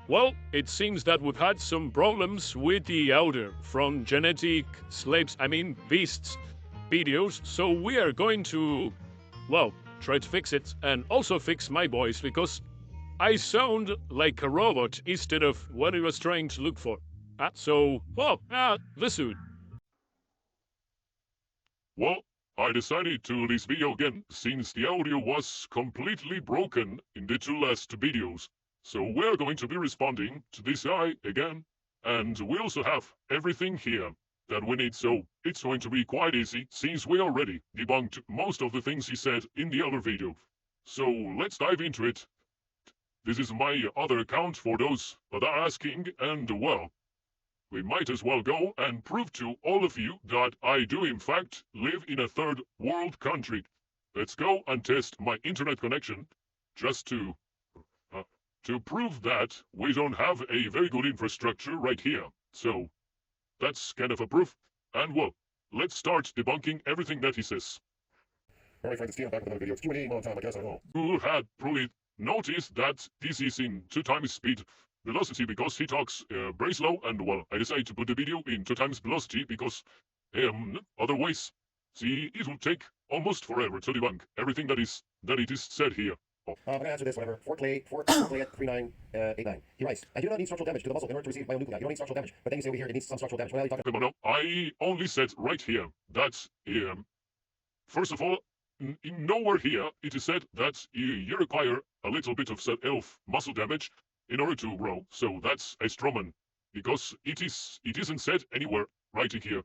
Well, it seems that we've had some problems with the elder from genetic beasts videos, so we are going to, well, try to fix it and also fix my voice because I sound like a robot instead of what I was trying to look for. Listen. Well, I decided to this video again since the audio was completely broken in the two last videos. So we're going to be responding to this guy again, and we also have everything here that we need, so it's going to be quite easy since we already debunked most of the things he said in the other video. So let's dive into it. This is my other account for those that are asking, and well, we might as well go and prove to all of you that I do in fact live in a third world country. Let's go and test my internet connection just to prove that we don't have a very good infrastructure right here. So that's kind of a proof. And well, let's start debunking everything that he says. Alright friends, it's T. I'm back with another video. It's Q&A long time, I guess, I don't know. You had probably noticed that this is in 2 times speed velocity because he talks very slow, and well, I decided to put the video in 2 times velocity because otherwise, see, it will take almost forever to debunk everything that it is said here. I'm gonna answer this, whatever. Fort Clay at 3989. He writes, I do not need structural damage to the muscle in order to receive myonuclei. You don't need structural damage, but then you say over here it needs some structural damage. What are you talking about? No, I only said right here that, first of all, in nowhere here it is said that you require a little bit of self muscle damage in order to grow. So that's a strawman, because it isn't said anywhere right here.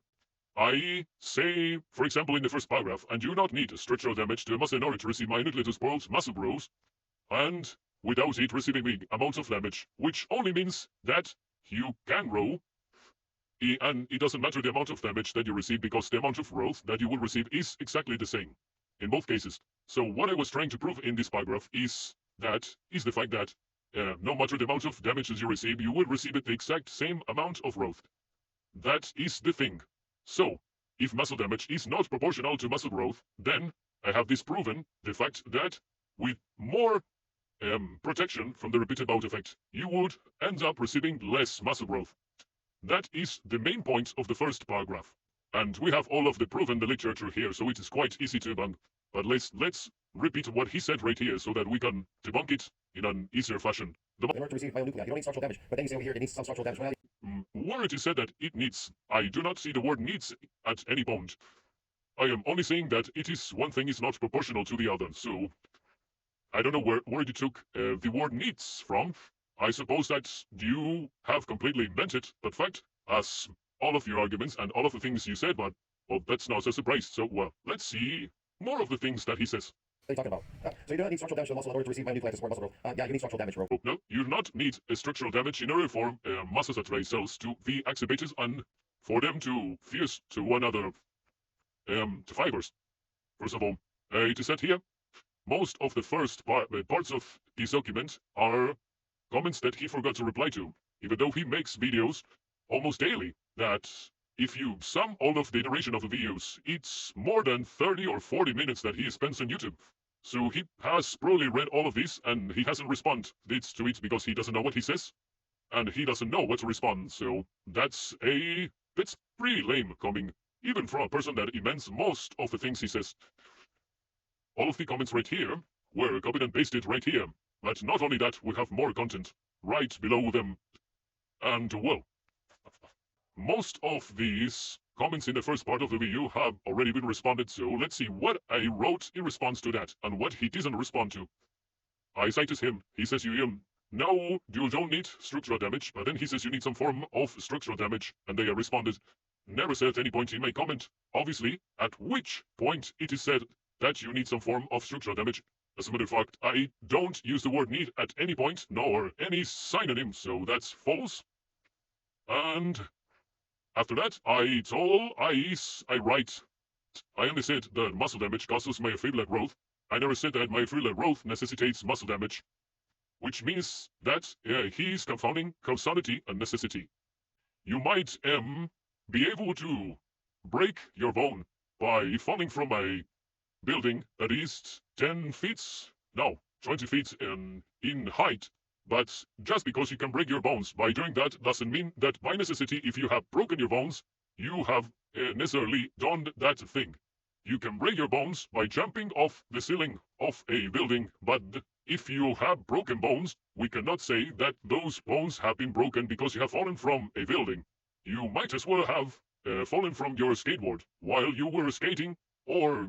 I say, for example, in the first paragraph, and you do not need structural damage to a muscle in order to receive minutely to spoiled muscle growth, and without it receiving big amounts of damage, which only means that you can grow, and it doesn't matter the amount of damage that you receive because the amount of growth that you will receive is exactly the same in both cases. So what I was trying to prove in this paragraph is the fact that no matter the amount of damages you receive, you will receive it the exact same amount of growth. That is the thing. So, if muscle damage is not proportional to muscle growth, then I have disproven the fact that with more protection from the repeated bout effect, you would end up receiving less muscle growth. That is the main point of the first paragraph. And we have all of the proof in the literature here, so it is quite easy to debunk. But let's repeat what he said right here so that we can debunk it in an easier fashion. in order to receive myonuclei, you don't need structural damage, but then you say over here it needs some structural damage. Where it is said that it needs, I do not see the word needs at any point. I am only saying that it is one thing is not proportional to the other, so I don't know where you took the word needs from. I suppose that you have completely invented that fact, as all of your arguments and all of the things you said, but well, that's not a surprise. So, well, let's see more of the things that he says. What are you talking about? So you do not need structural damage to the muscle in order to receive myonuclei to support muscle growth. Yeah, you need structural damage, bro. No, you do not need a structural damage in order for muscle saturated cells to be activated and for them to fuse to one another to fibers. First of all, it is said here, most of the first parts of this document are comments that he forgot to reply to, even though he makes videos almost daily, that if you sum all of the duration of the videos, it's more than 30 or 40 minutes that he spends on YouTube. So he has probably read all of this, and he hasn't responded to it because he doesn't know what he says, and he doesn't know what to respond. So that's pretty lame coming, even from a person that invents most of the things he says. All of the comments right here were copied and pasted right here. But not only that, we have more content right below them. And well, most of these comments in the first part of the video have already been responded, so let's see what I wrote in response to that and what he doesn't respond to. I cited him. He says no, you don't need structural damage, but then he says you need some form of structural damage, and they responded, never said at any point in my comment, obviously, at which point it is said that you need some form of structural damage. As a matter of fact, I don't use the word need at any point, nor any synonym, so that's false. And after that, I write. I only said that muscle damage causes myofibrillar growth. I never said that myofibrillar growth necessitates muscle damage, which means that he is confounding causality and necessity. You might be able to break your bone by falling from a building that is 10 feet, no, 20 feet in height, But just because you can break your bones by doing that doesn't mean that by necessity, if you have broken your bones, you have necessarily done that thing. You can break your bones by jumping off the ceiling of a building, but if you have broken bones, we cannot say that those bones have been broken because you have fallen from a building. You might as well have fallen from your skateboard while you were skating, or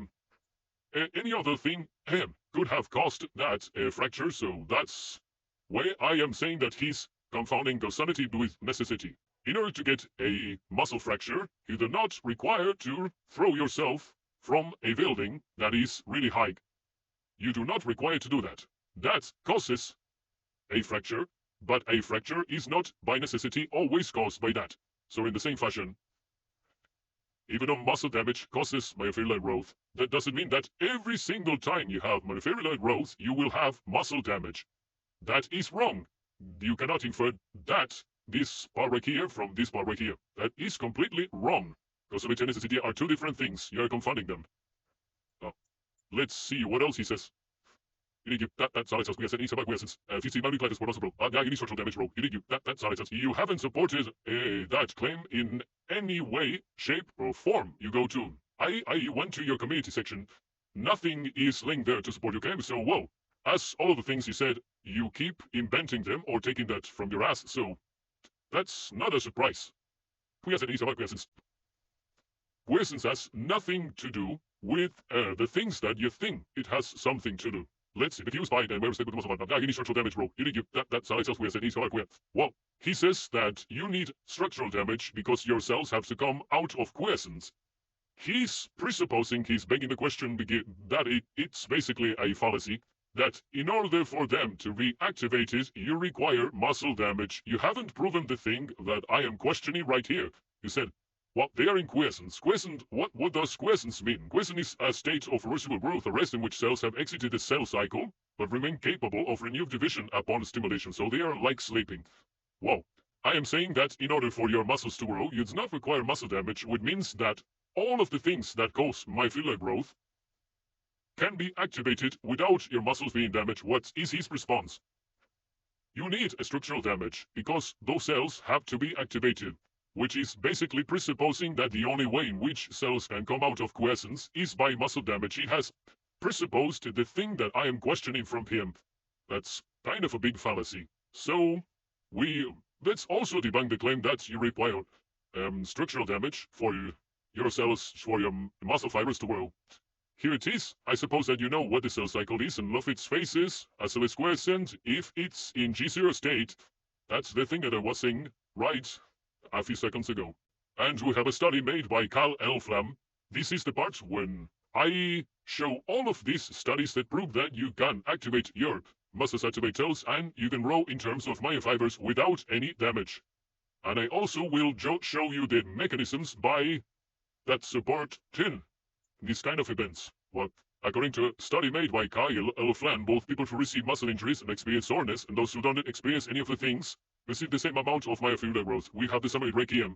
any other thing could have caused that fracture, so that's why I am saying that he's confounding causality with necessity. In order to get a muscle fracture, you do not require to throw yourself from a building that is really high. You do not require to do that. That causes a fracture, but a fracture is not by necessity always caused by that. So in the same fashion, even though muscle damage causes myofibrillar growth, that doesn't mean that every single time you have myofibrillar growth, you will have muscle damage. That is wrong. You cannot infer that this part right here from this part right here. That is completely wrong. Causality and necessity are two different things. You are confounding them. Let's see what else he says. That's Alciel. We have said about questions. 50 molecular for possible. Any structural damage role. That's Alciel. You haven't supported that claim in any way, shape, or form. You go to. I went to your community section. Nothing is linked there to support your claim. So, whoa. As all of the things you said, you keep inventing them or taking that from your ass. So, that's not a surprise. We have said about questions. Questions has nothing to do with the things that you think it has something to do. Let's see. Diffuse by and where stable muscle any structural damage roll. That's how we have said he's well, he says that you need structural damage because your cells have to come out of quiescence. He's presupposing, he's begging the question that it's basically a fallacy, that in order for them to be activated, you require muscle damage. You haven't proven the thing that I am questioning right here. You said, well, they are in quiescence. Quiescent, what does quiescence mean? Quiescence is a state of reversible growth or rest in which cells have exited the cell cycle, but remain capable of renewed division upon stimulation. So they are like sleeping. Well, I am saying that in order for your muscles to grow, you do not require muscle damage, which means that all of the things that cause myofibrillar growth can be activated without your muscles being damaged. What is his response? You need a structural damage because those cells have to be activated, which is basically presupposing that the only way in which cells can come out of quiescence is by muscle damage. He has presupposed the thing that I am questioning from him. That's kind of a big fallacy. So, let's also debunk the claim that you require structural damage for your cells, for your muscle fibers to grow. Here it is. I suppose that you know what the cell cycle is and love its phases. A cell is quiescent if it's in G0 state. That's the thing that I was saying right a few seconds ago. And we have a study made by Carl Elflam. This is the part when I show all of these studies that prove that you can activate your muscles, activate cells, and you can grow in terms of myofibers without any damage. And I also will show you the mechanisms that support these kind of events. Well, according to a study made by Kyle Elflam, both people who receive muscle injuries and experience soreness and those who don't experience any of the things receive the same amount of myofibrillar growth. We have the summary requiem.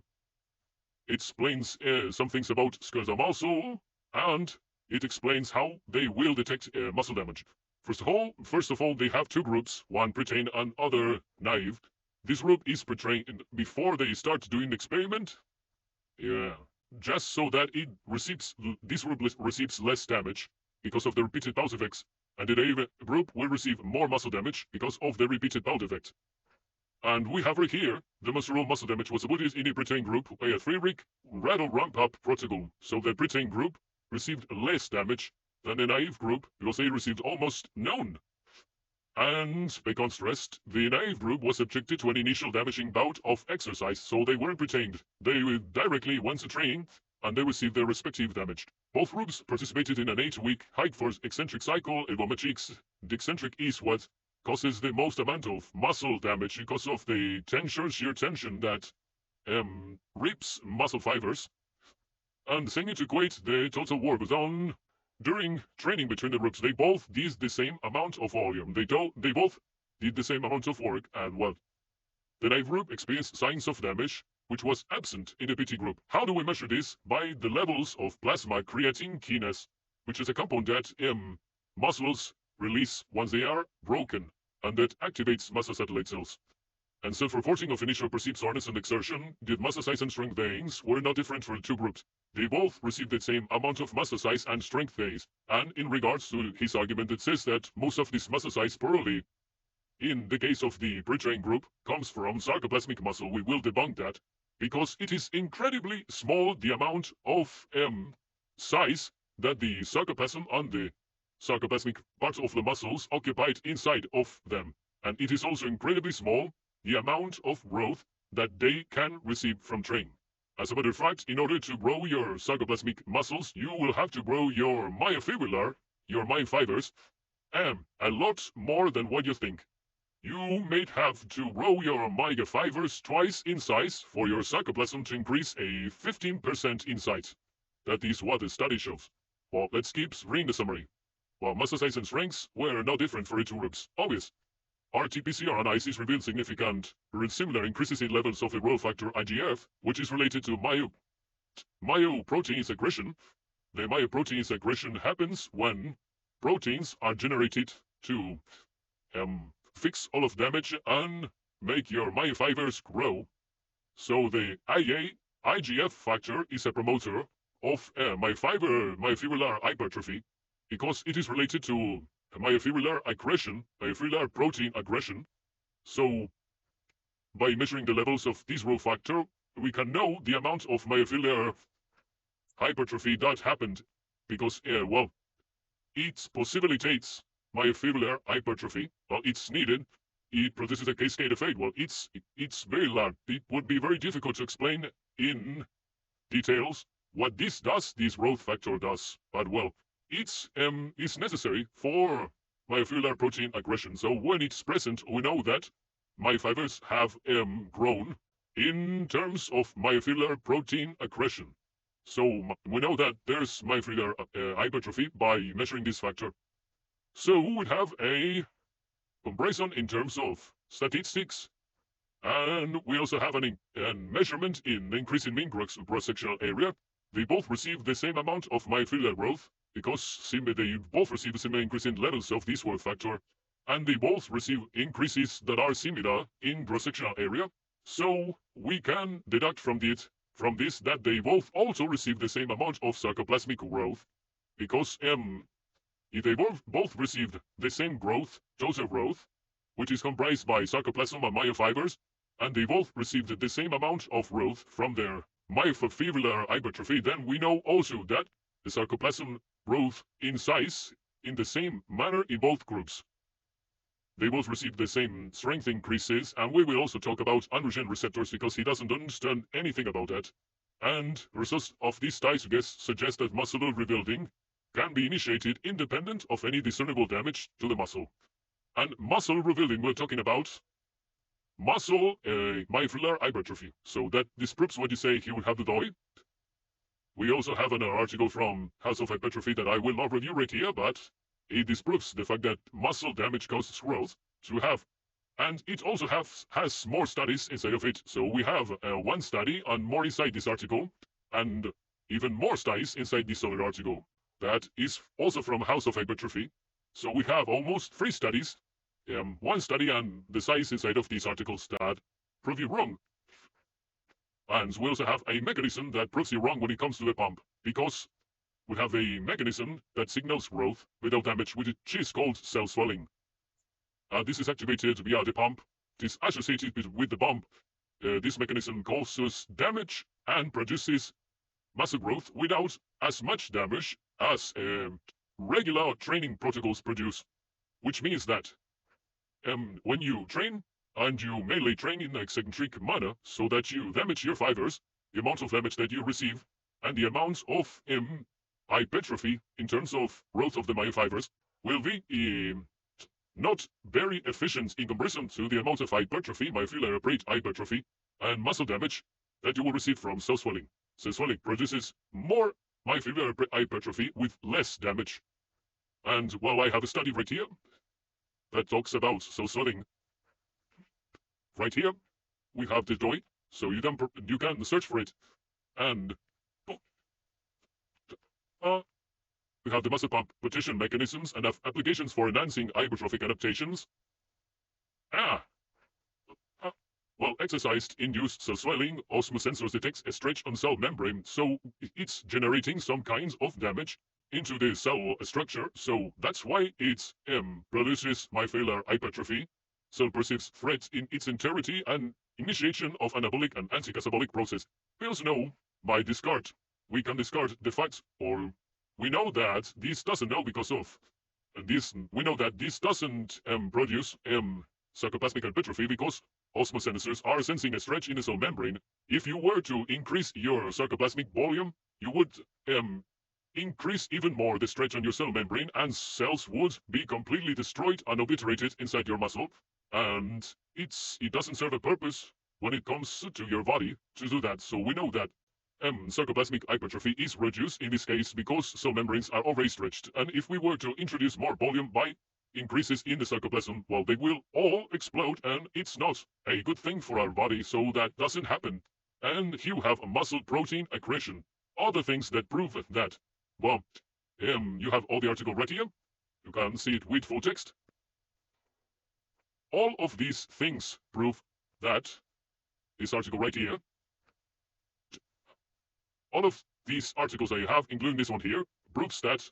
It explains some things about skeletal muscle, and it explains how they will detect muscle damage. First of all, they have two groups, one pre-trained and other naive. This group is pre-trained before they start doing the experiment. Yeah, just so that this group receives less damage because of the repeated pause effects, and the naive group will receive more muscle damage because of the repeated pause effect. And we have right here, the muscle damage was avoided in a pre-trained group by a 3-week rattle ramp-up protocol. So the pre-trained group received less damage than the naive group because they received almost none. And by contrast, the naive group was subjected to an initial damaging bout of exercise, so they weren't pre-trained. They directly went to training, and they received their respective damage. Both groups participated in an 8-week high-force eccentric cycle, the eccentric is what causes the most amount of muscle damage because of the sheer tension that rips muscle fibers. And saying it to equate the total work done during training between the groups, they both did the same amount of volume. They both did the same amount of work, and well, the naive group experienced signs of damage, which was absent in the PT group. How do we measure this? By the levels of plasma creatine kinase, which is a compound that muscles release once they are broken. and that activates mastocytoid cells. And self-reporting of initial perceived soreness and exertion, the mastocytes and strength gains were not different for the two groups. They both received the same amount of mastocytes and strength gains. And in regards to his argument, it says that most of these mastocytes probably, in the case of the pre-trained group, comes from sarcoplasmic muscle. We will debunk that, because it is incredibly small, the amount of size that the sarcoplasm and the sarcoplasmic parts of the muscles occupied inside of them. And it is also incredibly small, the amount of growth that they can receive from training. As a matter of fact, in order to grow your sarcoplasmic muscles, you will have to grow your myofibrillar, your myofibers, a lot more than what you think. You may have to grow your myofibers twice in size for your sarcoplasm to increase a 15% in size. That is what the study shows. Well, let's keep reading the summary. Well, mastocytes and strengths were no different for the two groups. Obvious. RT-PCR analysis revealed significant similar increases in levels of the growth factor IGF, which is related to myoproteins aggression. The myoproteins aggression happens when proteins are generated to fix all of damage and make your myofibers grow. So the IGF factor is a promoter of myofibrillar hypertrophy, because it is related to myofibrillar aggression, myofibrillar protein aggression. So by measuring the levels of this growth factor, we can know the amount of myofibrillar hypertrophy that happened, because well, it possibilitates myofibrillar hypertrophy. Well, it's needed. It produces a cascade effect. Well, it's very large. It would be very difficult to explain in details what this does, this growth factor does. But well, it's necessary for myofibrillar protein aggression. So when it's present, we know that myofibers have grown in terms of myofibrillar protein aggression. So we know that there's myofibrillar hypertrophy by measuring this factor. So we have a comparison in terms of statistics, and we also have a measurement in the increase in mean cross-sectional area. They both receive the same amount of myofibrillar growth, because they both receive a similar increase in levels of this growth factor, and they both receive increases that are similar in cross-sectional area. So we can deduct from this that they both also receive the same amount of sarcoplasmic growth, because if they both received the same growth, total growth, which is comprised by sarcoplasm and myofibers, and they both received the same amount of growth from their myofibrillar hypertrophy, then we know also that the sarcoplasm growth in size in the same manner in both groups. They both receive the same strength increases, and we will also talk about androgen receptors, because he doesn't understand anything about that. And results of these studies suggest that muscular rebuilding can be initiated independent of any discernible damage to the muscle. And muscle rebuilding, we're talking about muscle myofibrillar hypertrophy. So that disproves what you say he will have the DOI. We also have an article from House of Hypertrophy that I will not review right here, but it disproves the fact that muscle damage causes growth to have. And it also has more studies inside of it. So we have one study and more inside this article, and even more studies inside this other article. That is also from House of Hypertrophy. So we have almost 3 studies, one study and the size inside of these articles that prove you wrong. And we also have a mechanism that proves you wrong when it comes to the pump, because we have a mechanism that signals growth without damage, which is called cell swelling. This is activated via the pump. It is associated with the pump. This mechanism causes damage and produces muscle growth without as much damage as regular training protocols produce, which means that when you train, and you mainly train in an eccentric manner so that you damage your fibers, the amount of damage that you receive, and the amount of hypertrophy in terms of growth of the myofibers will be not very efficient in comparison to the amount of hypertrophy, myofibrillar hypertrophy, and muscle damage that you will receive from cell swelling. Cell swelling produces more myofibrillar hypertrophy with less damage. And well, I have a study right here that talks about cell swelling. Right here, we have the DOI, so you can search for it, and we have the muscle pump partition mechanisms and have applications for enhancing hypertrophic adaptations. Ah, well, exercise-induced cell swelling, osmosensors detects a stretch on cell membrane, so it's generating some kinds of damage into the cell structure, so that's why it produces myofibrillar hypertrophy. Cell perceives threat in its entirety and initiation of anabolic and anticatabolic process. We also know, by discard, we can discard the fact, or we know that this doesn't know because of this, we know that this doesn't produce sarcoplasmic hypertrophy because osmosensors are sensing a stretch in the cell membrane. If you were to increase your sarcoplasmic volume, you would increase even more the stretch on your cell membrane, and cells would be completely destroyed and obliterated inside your muscle. And it doesn't serve a purpose when it comes to your body to do that. So we know that sarcoplasmic hypertrophy is reduced in this case because cell membranes are already stretched. And if we were to introduce more volume by increases in the sarcoplasm, well, they will all explode, and it's not a good thing for our body, so that doesn't happen. And you have muscle protein accretion. Other things that prove that. Well, you have all the article right here. You can see it with full text. All of these things prove that this article right here. All of these articles I have, including this one here, proves that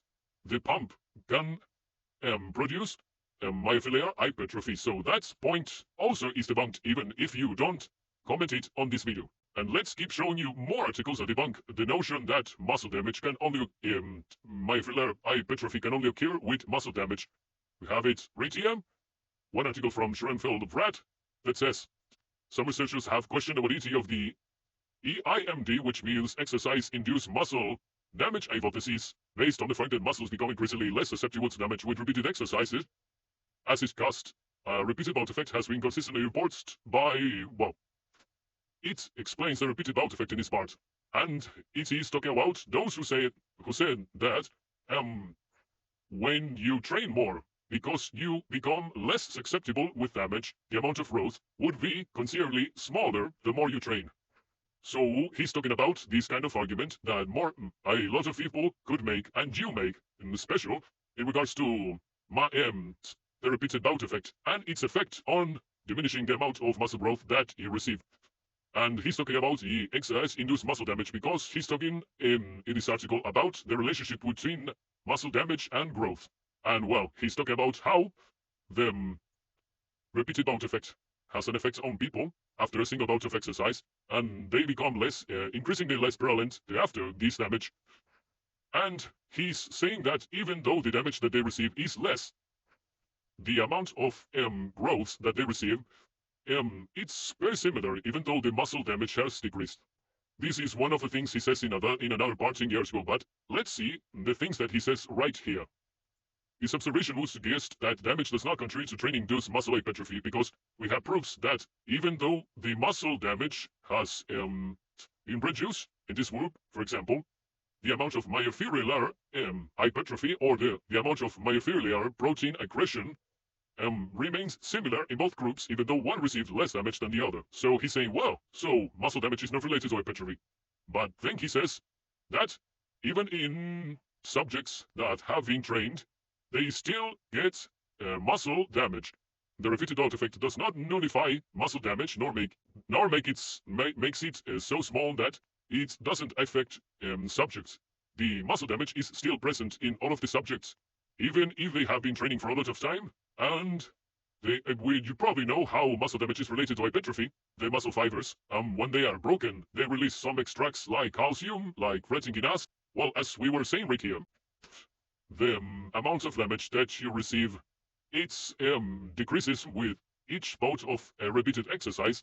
the pump can produce myofibrillar hypertrophy. So that point also is debunked, even if you don't comment it on this video. And let's keep showing you more articles that debunk the notion that muscle damage can only myofibrillar hypertrophy can only occur with muscle damage. We have it right here. One article from Schoenfeld Rat that says some researchers have questioned the validity of the EIMD, which means exercise-induced muscle damage hypothesis, based on the fact that muscles become increasingly less susceptible to damage with repeated exercises. As discussed, a repeated bout effect has been consistently reported by, well, it explains the repeated bout effect in this part, and it is talking about those who said that when you train more, because you become less susceptible with damage, the amount of growth would be considerably smaller the more you train. So he's talking about this kind of argument that a lot of people could make, and you make, in special, in regards to the repeated bout effect and its effect on diminishing the amount of muscle growth that you receive. And he's talking about the exercise-induced muscle damage because he's talking in this article about the relationship between muscle damage and growth. And well, he's talking about how the repeated bout effect has an effect on people after a single bout of exercise, and they become increasingly less virulent after this damage. And he's saying that even though the damage that they receive is less, the amount of growth that they receive, it's very similar, even though the muscle damage has decreased. This is one of the things he says in another part in the article, but let's see the things that he says right here. His observation would suggest that damage does not contribute to training-induced muscle hypertrophy because we have proofs that even though the muscle damage has been reduced in this group, for example, the amount of myofibrillar hypertrophy or the amount of myofibrillar protein accretion remains similar in both groups, even though one received less damage than the other. So he's saying, well, so muscle damage is not related to hypertrophy. But then he says that even in subjects that have been trained, they still get muscle damage. The repeated bout effect does not nullify muscle damage, nor makes it so small that it doesn't affect subjects. The muscle damage is still present in all of the subjects, even if they have been training for a lot of time. And you probably know how muscle damage is related to hypertrophy. The muscle fibers, when they are broken, they release some extracts like calcium, like creatine kinase. Well, as we were saying right here, the amount of damage that you receive, it decreases with each bout of repeated exercise.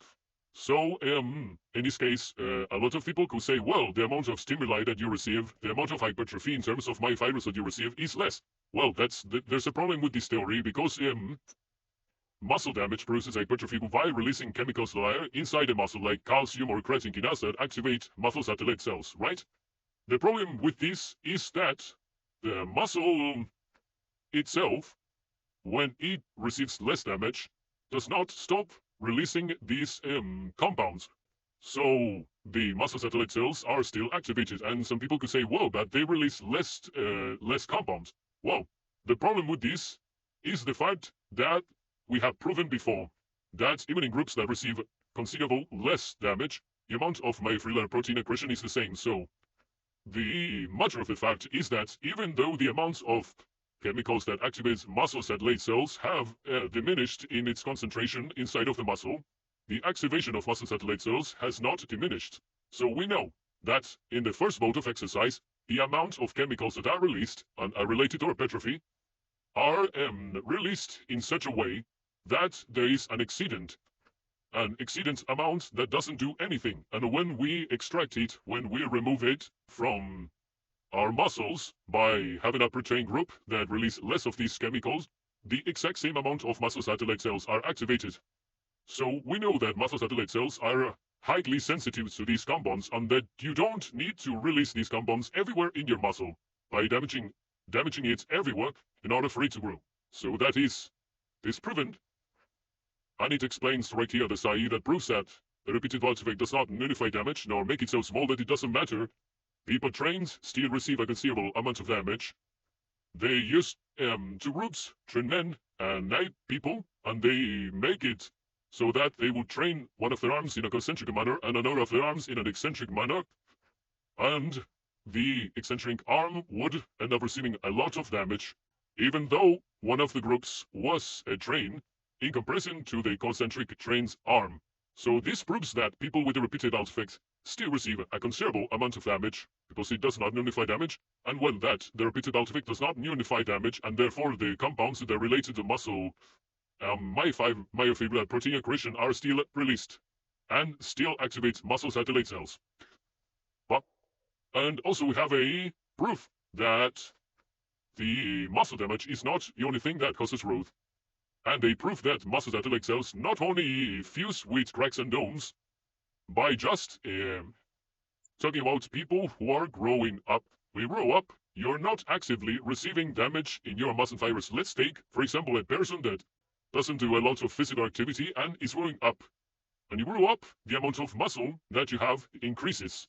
So in this case, a lot of people could say, well, the amount of stimuli that you receive, the amount of hypertrophy in terms of myofibers that you receive is less. Well, there's a problem with this theory because muscle damage produces hypertrophy by releasing chemicals inside the muscle like calcium or creatine kinase that activate muscle satellite cells, right? The problem with this is that the muscle itself, when it receives less damage, does not stop releasing these compounds. So the muscle satellite cells are still activated, and some people could say, whoa, but they release less compounds. Well, the problem with this is the fact that we have proven before that even in groups that receive considerable less damage, the amount of myofibrillar protein accretion is the same. So the matter of the fact is that even though the amounts of chemicals that activate muscle satellite cells have diminished in its concentration inside of the muscle, the activation of muscle satellite cells has not diminished. So we know that in the first mode of exercise, the amount of chemicals that are released and are related to hypertrophy are released in such a way that there is an exceedant amount that doesn't do anything. And when we extract it, when we remove it from our muscles by having a protein group that release less of these chemicals, the exact same amount of muscle satellite cells are activated. So we know that muscle satellite cells are highly sensitive to these compounds and that you don't need to release these compounds everywhere in your muscle by damaging it everywhere in order for it to grow. So that is proven. And it explains right here the SAE that proves that the repeated voltage effect does not nullify damage nor make it so small that it doesn't matter. People trained still receive a considerable amount of damage. They use two groups, train men and night people, and they make it so that they would train one of their arms in a concentric manner and another of their arms in an eccentric manner. And the eccentric arm would end up receiving a lot of damage, even though one of the groups was a train in comparison to the concentric train's arm. So this proves that people with the repeated out effect still receive a considerable amount of damage because it does not nullify damage, and well, that the repeated out effect does not nullify damage, and therefore the compounds that are related to muscle myofibrillar protein accretion are still released and still activate muscle satellite cells. And also we have a proof that the muscle damage is not the only thing that causes growth. And a proof that muscle satellite cells not only fuse with cracks and domes by just talking about people who are growing up. When you grow up, you're not actively receiving damage in your muscle fibers. Let's take, for example, a person that doesn't do a lot of physical activity and is growing up. When you grow up, the amount of muscle that you have increases,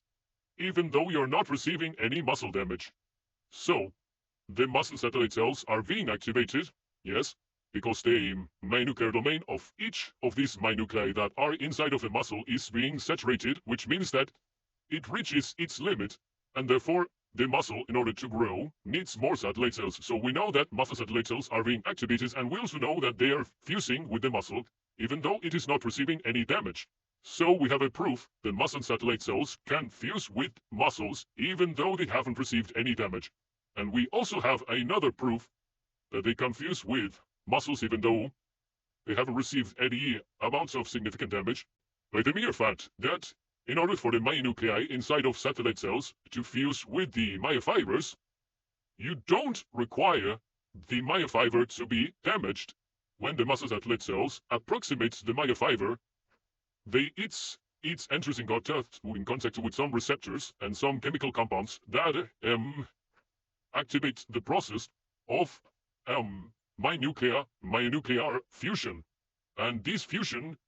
even though you're not receiving any muscle damage. So, the muscle satellite cells are being activated, yes, because the myonuclear domain of each of these myonuclei that are inside of the muscle is being saturated, which means that it reaches its limit, and therefore the muscle, in order to grow, needs more satellite cells. So we know that muscle satellite cells are being activated, and we also know that they are fusing with the muscle, even though it is not receiving any damage. So we have a proof that muscle satellite cells can fuse with muscles, even though they haven't received any damage. And we also have another proof that they can fuse with muscles even though they haven't received any amounts of significant damage, by the mere fact that in order for the myonuclei inside of satellite cells to fuse with the myofibers, you don't require the myofiber to be damaged. When the muscle satellite cells approximate the myofiber, it enters in contact with some receptors and some chemical compounds that activate the process of myonuclear fusion. And this fusion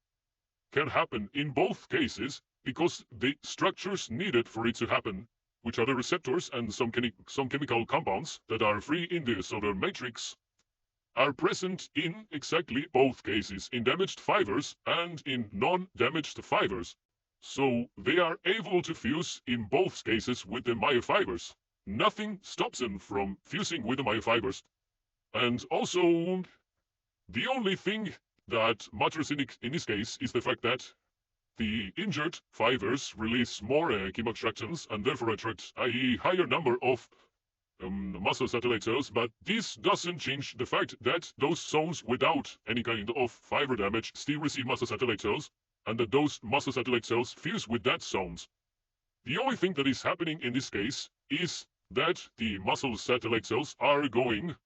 can happen in both cases because the structures needed for it to happen, which are the receptors and some chemical compounds that are free in the cellular matrix, are present in exactly both cases, in damaged fibers and in non-damaged fibers. So they are able to fuse in both cases with the myofibers. Nothing stops them from fusing with the myofibers. And also, the only thing that matters in this case is the fact that the injured fibers release more chemoattractants and therefore attract a higher number of muscle satellite cells, but this doesn't change the fact that those zones without any kind of fiber damage still receive muscle satellite cells, and that those muscle satellite cells fuse with that zones. The only thing that is happening in this case is that the muscle satellite cells are going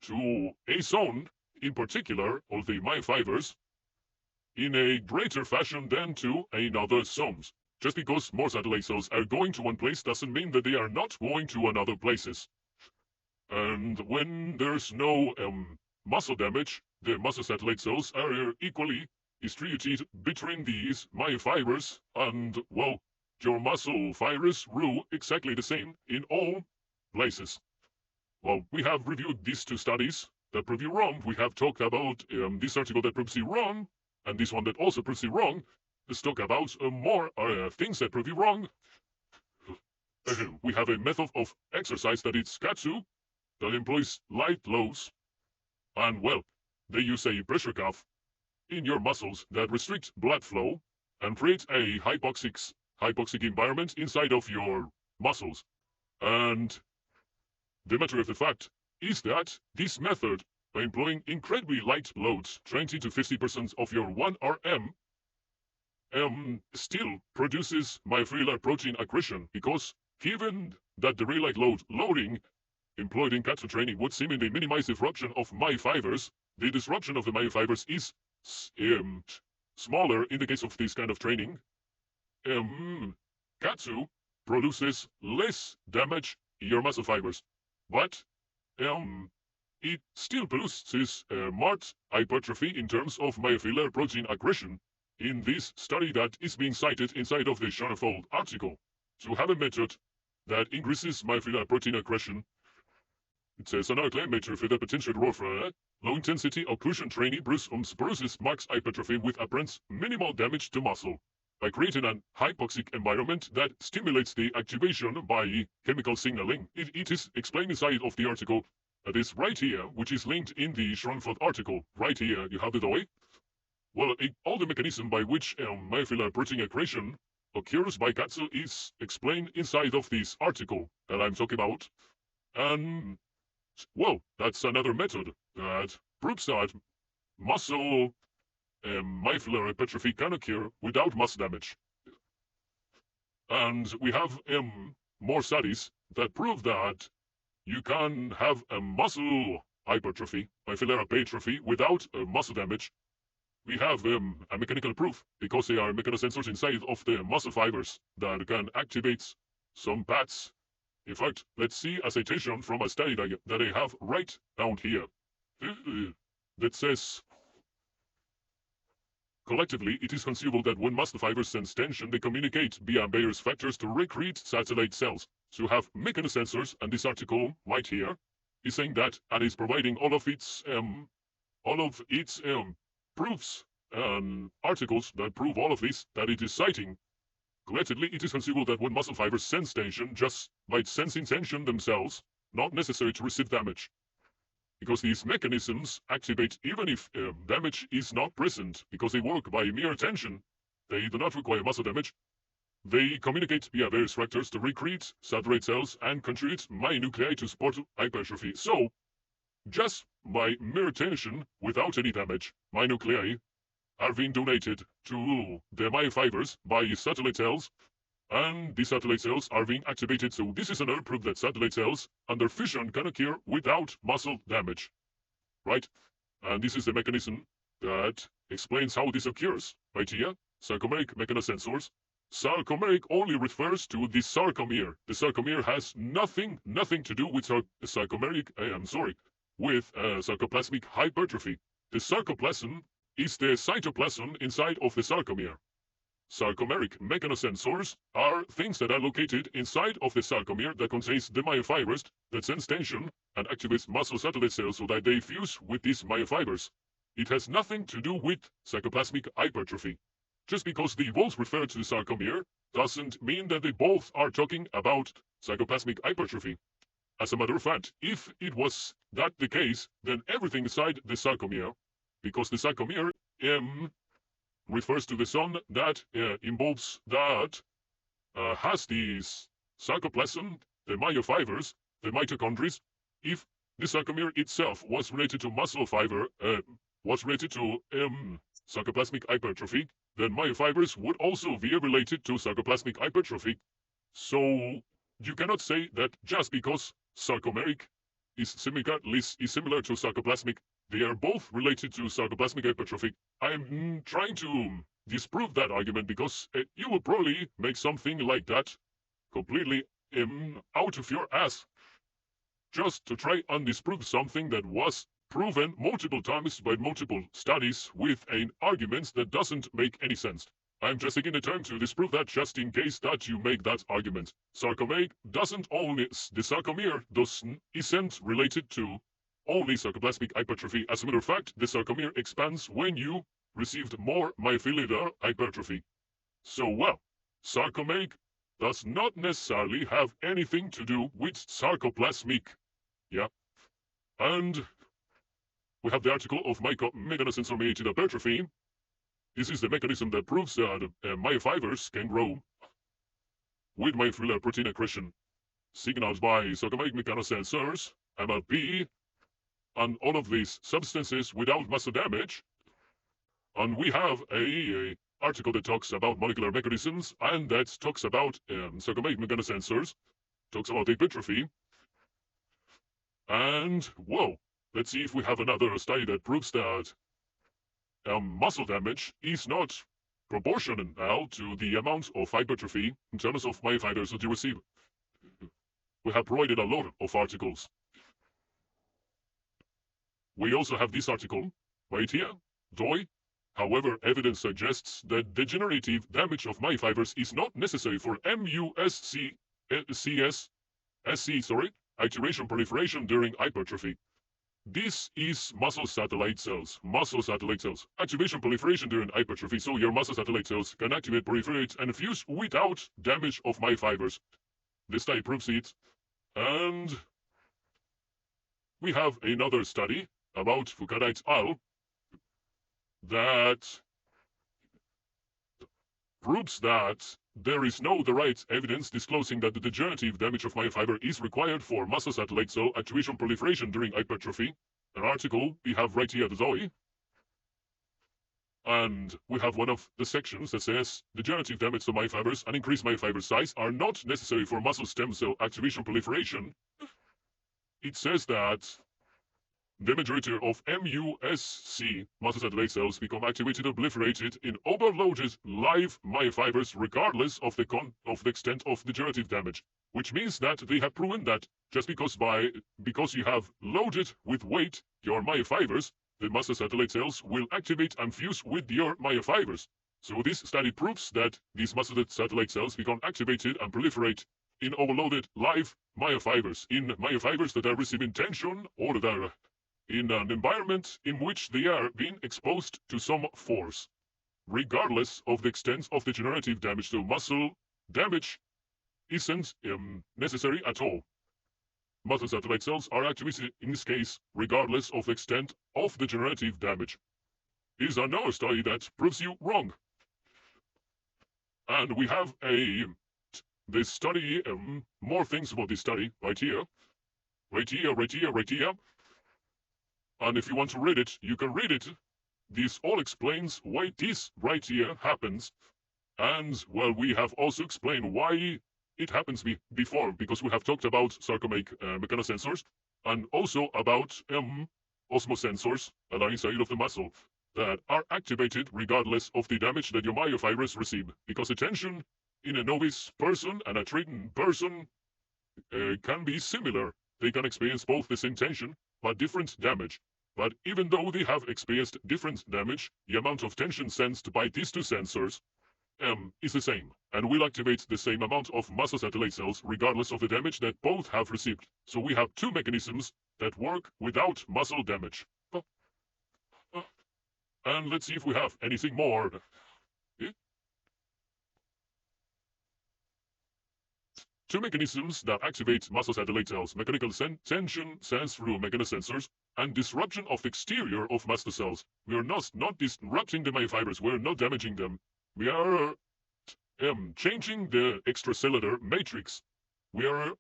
to a zone, in particular of the myofibers, in a greater fashion than to another zones. Just because more satellite cells are going to one place doesn't mean that they are not going to another places. And when there's no muscle damage, the muscle satellite cells are equally distributed between these myofibers, and, well, your muscle fibers grew exactly the same in all places. Well, we have reviewed these two studies that prove you wrong. We have talked about this article that proves you wrong, And this one that also proves you wrong. Let's talk about more things that prove you wrong. We have a method of exercise that is Katsu, that employs light loads. And well, they use a pressure cuff in your muscles that restrict blood flow and create a hypoxic environment inside of your muscles. And the matter of the fact is that this method, by employing incredibly light loads, 20 to 50% of your 1 RM, still produces myofibrillar protein aggression, because given that the real light load loading employed in Katsu training would seemingly minimize disruption of myofibers, the disruption of the myofibers is smaller in the case of this kind of training. Katsu produces less damage in your muscle fibers, but it still produces marked hypertrophy in terms of myofibrillar protein aggression in this study that is being cited inside of the Schoenfeld article. To have a method that increases myofibrillar protein aggression, it says another claim method for the potential role for low-intensity occlusion training produces max hypertrophy with apparent minimal damage to muscle by creating an hypoxic environment that stimulates the activation by chemical signaling. It is explained inside of the article that is right here, which is linked in the Schoenfeld article. Right here, you have it away. Well, all the mechanism by which myofibrillar protein aggression occurs by Katsu is explained inside of this article that I'm talking about. And, well, that's another method that proves that muscle myofibrillar hypertrophy can occur without muscle damage. And we have more studies that prove that you can have a muscle hypertrophy, myofibrillar hypertrophy, without muscle damage. We have a mechanical proof, because they are mechanosensors inside of the muscle fibers that can activate some paths. In fact, let's see a citation from a study that I have right down here that says, collectively, it is conceivable that when muscle fibers sense tension, they communicate via various factors to recreate satellite cells. So you have mechanosensors, and this article right here is saying that, and is providing all of its proofs and articles that prove all of this, that it is citing. Collectively, it is conceivable that when muscle fibers sense tension, just by sensing tension themselves, not necessary to receive damage, because these mechanisms activate even if damage is not present, because they work by mere tension. They do not require muscle damage. They communicate via various factors to recreate satellite cells and contribute myonuclei to support hypertrophy. So, just by mere tension, without any damage, myonuclei are being donated to the myofibers by satellite cells, and these satellite cells are being activated. So this is another proof that satellite cells under fission can occur without muscle damage, right? And this is the mechanism that explains how this occurs. Right here, sarcomeric mechanosensors. Sarcomeric only refers to the sarcomere. The sarcomere has nothing to do with sarcoplasmic hypertrophy. The sarcoplasm is the cytoplasm inside of the sarcomere. Sarcomeric mechanosensors are things that are located inside of the sarcomere that contains the myofibers that sense tension and activates muscle satellite cells so that they fuse with these myofibers. It has nothing to do with sarcoplasmic hypertrophy. Just because they both refer to the sarcomere doesn't mean that they both are talking about sarcoplasmic hypertrophy. As a matter of fact, if it was that the case, then everything inside the sarcomere, because the sarcomere refers to the zone that involves that has these sarcoplasm, the myofibers, the mitochondria. If the sarcomere itself was related to muscle fiber, was related to sarcoplasmic hypertrophy, then myofibers would also be related to sarcoplasmic hypertrophy. So you cannot say that just because sarcomeric is similar to sarcoplasmic, they are both related to sarcoplasmic hypertrophy. I'm trying to disprove that argument, because you will probably make something like that completely out of your ass just to try and disprove something that was proven multiple times by multiple studies with an argument that doesn't make any sense. I'm just taking the time to disprove that just in case that you make that argument. Sarcomeric doesn't only, the sarcomere isn't related to only sarcoplasmic hypertrophy. As a matter of fact, the sarcomere expands when you received more myofibrillar hypertrophy. So, well, sarcomake does not necessarily have anything to do with sarcoplasmic. Yeah. And we have the article of mechanosensor-mediated hypertrophy. This is the mechanism that proves that myofibers can grow with myofibrillar protein accretion, signaled by sarcomake mechanosensors, MLP, and all of these substances without muscle damage. And we have a article that talks about molecular mechanisms and that talks about sarcomake mechanosensors, talks about hypertrophy. And, whoa, let's see if we have another study that proves that muscle damage is not proportional to the amount of hypertrophy in terms of myofibers that you receive. We have provided a lot of articles. We also have this article right here, DOI. However, evidence suggests that degenerative damage of myofibers is not necessary for activation proliferation during hypertrophy. This is muscle satellite cells. Activation proliferation during hypertrophy, so your muscle satellite cells can activate, proliferate, and fuse without damage of myofibers. The study proves it. And we have another study about Fukada et al. That proves that there is no direct evidence disclosing that the degenerative damage of myofiber is required for muscle satellite cell activation proliferation during hypertrophy. An article we have right here at the DOI. And we have one of the sections that says degenerative damage to myofibers and increased myofiber size are not necessary for muscle stem cell activation proliferation. It says that the majority of MUSC muscle satellite cells become activated or proliferated in overloaded live myofibers regardless of the extent of degenerative damage, which means that they have proven that just because you have loaded with weight your myofibers, the muscle satellite cells will activate and fuse with your myofibers. So this study proves that these muscle satellite cells become activated and proliferate in overloaded live myofibers, in myofibers that are receiving tension or that are in an environment in which they are being exposed to some force. Regardless of the extent of degenerative damage, so muscle damage isn't necessary at all. Muscle satellite cells are activated in this case regardless of the extent of degenerative damage. Here's another study that proves you wrong. And we have this study, more things about this study right here. And if you want to read it, you can read it. This all explains why this right here happens. And, well, we have also explained why it happens before, because we have talked about sarcomake mechanosensors and also about osmosensors that are inside of the muscle that are activated regardless of the damage that your myofibers receive. Because the tension in a novice person and a trained person can be similar. They can experience both the same tension, but different damage. But even though they have experienced different damage, the amount of tension sensed by these two sensors is the same, and will activate the same amount of muscle satellite cells regardless of the damage that both have received. So we have two mechanisms that work without muscle damage. And let's see if we have anything more. Two mechanisms that activate muscle satellite cells: mechanical tension sensed through mechanosensors and disruption of the exterior of muscle cells. We are not disrupting the myofibers, we're not damaging them. We are changing the extracellular matrix. We are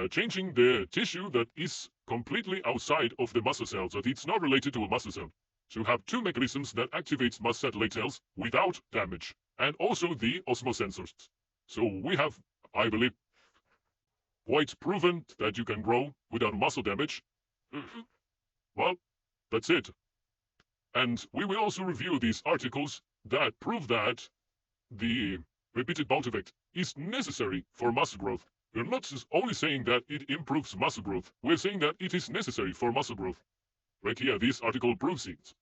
changing the tissue that is completely outside of the muscle cells, that it's not related to a muscle cell. So you have two mechanisms that activate muscle satellite cells without damage, and also the osmosensors. So we have, I believe, quite proven that you can grow without muscle damage. Well, that's it. And we will also review these articles that prove that the repeated bout effect is necessary for muscle growth. We're not only saying that it improves muscle growth, we're saying that it is necessary for muscle growth. Right here, this article proves it.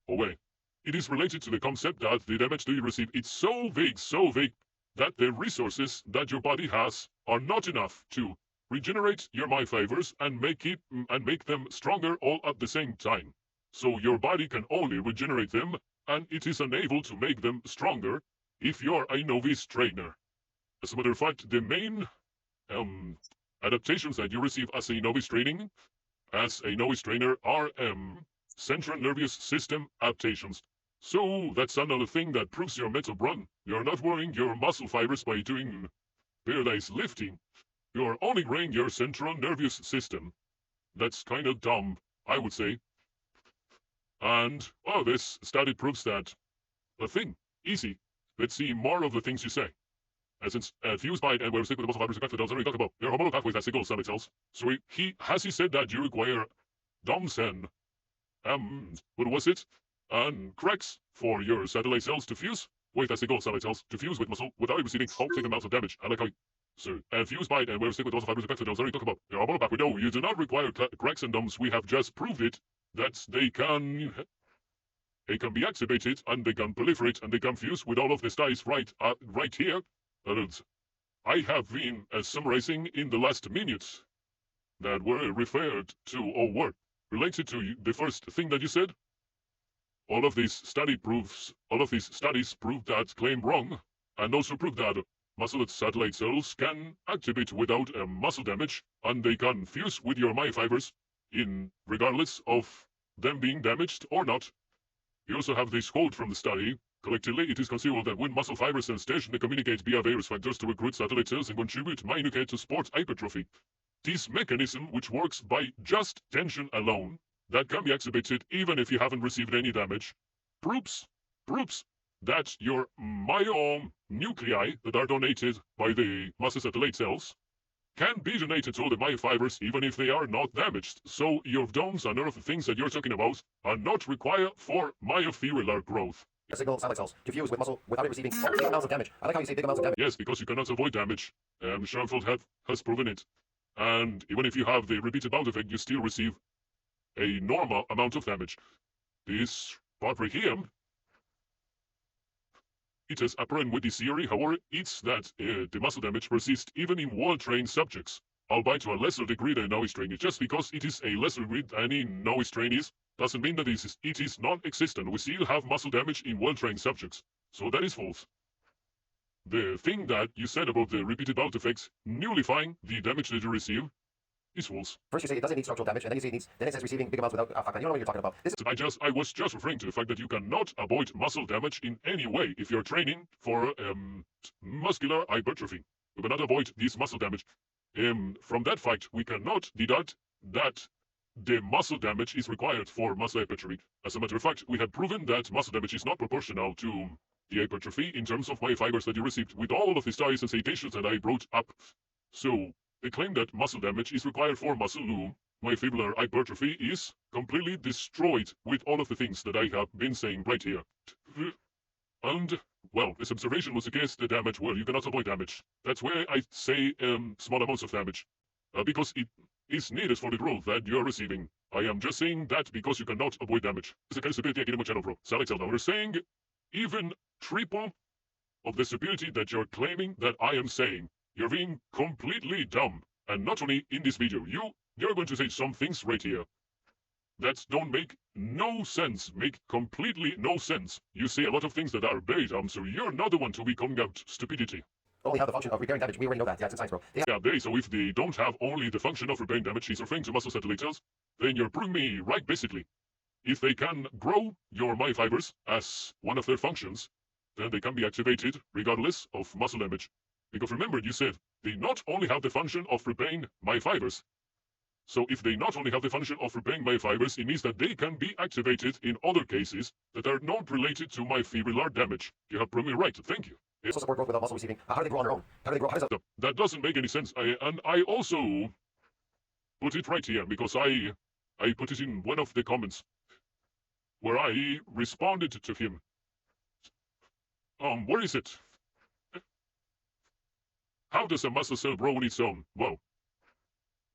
Oh wait, it is related to the concept that the damage that you receive is so vague, that the resources that your body has are not enough to regenerate your myofibers and make them stronger all at the same time. so your body can only regenerate them, and it is unable to make them stronger if you're a novice trainer. As a matter of fact, the main adaptations that you receive as a novice trainer are central nervous system adaptations. So that's another thing that proves your mental run. You're not wearing your muscle fibers by doing periodized lifting. You're only growing your central nervous system. That's kind of dumb, I would say. And, oh, this study proves that a thing. Easy. Let's see more of the things you say. Since fused by and where stick with the muscle fibers effect that already talked about, there are hormonal pathways that signal stomach cells. So he said that you require DOMs and what was it? And cracks for your satellite cells to fuse with that signal satellite cells to fuse with muscle without receiving significant amounts of damage. I like how so fused by and where stick with the muscle fibers effect that already talked about. There are hormonal pathways. No, you do not require cracks and DOMs. We have just proved it that they can be activated and they can proliferate and they can fuse with all of the studies right here. I have been summarizing in the last minutes that were referred to or were related to the first thing that you said. All of these studies prove that claim wrong, and also prove that muscle satellite cells can activate without muscle damage, and they can fuse with your myofibers regardless of them being damaged or not. You also have this quote from the study. Collectively, it is conceivable that when muscle fibers and station they communicate via various factors to recruit satellite cells and contribute myofibrillar to support hypertrophy. This mechanism, which works by just tension alone, that can be activated even if you haven't received any damage, proves that your myonuclei that are donated by the muscle satellite cells can be donated to the myofibers even if they are not damaged. So your DOMs and other things that you're talking about are not required for myofibrillar growth. Signal satellite cells to fuse with muscle without receiving big amounts of damage. I like how you say big amounts of damage. Yes, because you cannot avoid damage. Schoenfeld has proven it. And even if you have the repeated bound effect, you still receive a normal amount of damage. This part right here, it is apparent with this theory, however, it's that the muscle damage persists even in well-trained subjects, albeit to a lesser degree than novice training. Just because it is a lesser degree than in novice trainees doesn't mean that it is non-existent. We still have muscle damage in well-trained subjects, so that is false. The thing that you said about the repeated bout effects nullifying the damage that you receive is false. First you say it doesn't need structural damage, and then you say it needs, then it says receiving big amounts without, fuck, you don't know what you're talking about. I was just referring to the fact that you cannot avoid muscle damage in any way if you're training for muscular hypertrophy. You cannot avoid this muscle damage. From that fact, we cannot deduct that the muscle damage is required for muscle hypertrophy. As a matter of fact, we have proven that muscle damage is not proportional to the hypertrophy in terms of myofibers that you received with all of the studies and citations that I brought up. So, the claim that muscle damage is required for muscle myofibrillar hypertrophy is completely destroyed with all of the things that I have been saying right here. And, well, this observation was against the damage. Well, you cannot avoid damage. That's where I say small amounts of damage. Because it is needed for the growth that you are receiving. I am just saying that because you cannot avoid damage. It's a kind of stupidity I get in my channel, bro. Alciel, now we're saying even triple of the stupidity that you're claiming that I am saying. You're being completely dumb. And not only in this video, you're going to say some things right here that don't make no sense, make completely no sense. You say a lot of things that are very dumb, so you're not the one to be calling out stupidity. Only have the function of repairing damage. We already know that. Yeah, it's in science, bro. So if they don't have only the function of repairing damage, he's referring to muscle satellite cells, then you're proving me right, basically. If they can grow your myofibers as one of their functions, then they can be activated regardless of muscle damage. Because remember, you said they not only have the function of repairing myofibers. So if they not only have the function of repairing myofibers, it means that they can be activated in other cases that are not related to myofibrillar damage. You have proven me right. Thank you. Also support growth without muscle receiving. How do they grow on their own? How do they grow? How does that... That doesn't make any sense. I also put it right here because I put it in one of the comments where I responded to him. Where is it? How does a muscle cell grow on its own? Well,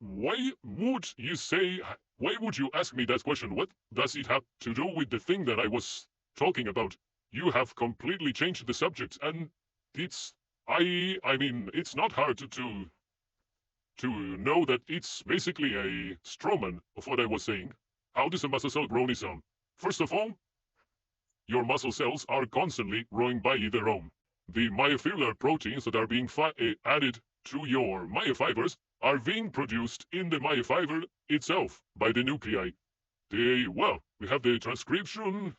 why would you ask me that question? What does it have to do with the thing that I was talking about? You have completely changed the subject, and I mean, it's not hard to know that it's basically a strawman of what I was saying. How does a muscle cell grow on its own? First of all, your muscle cells are constantly growing by their own. The myofibrillar proteins that are being added to your myofibers are being produced in the myofiber itself by the nuclei. We have the transcription,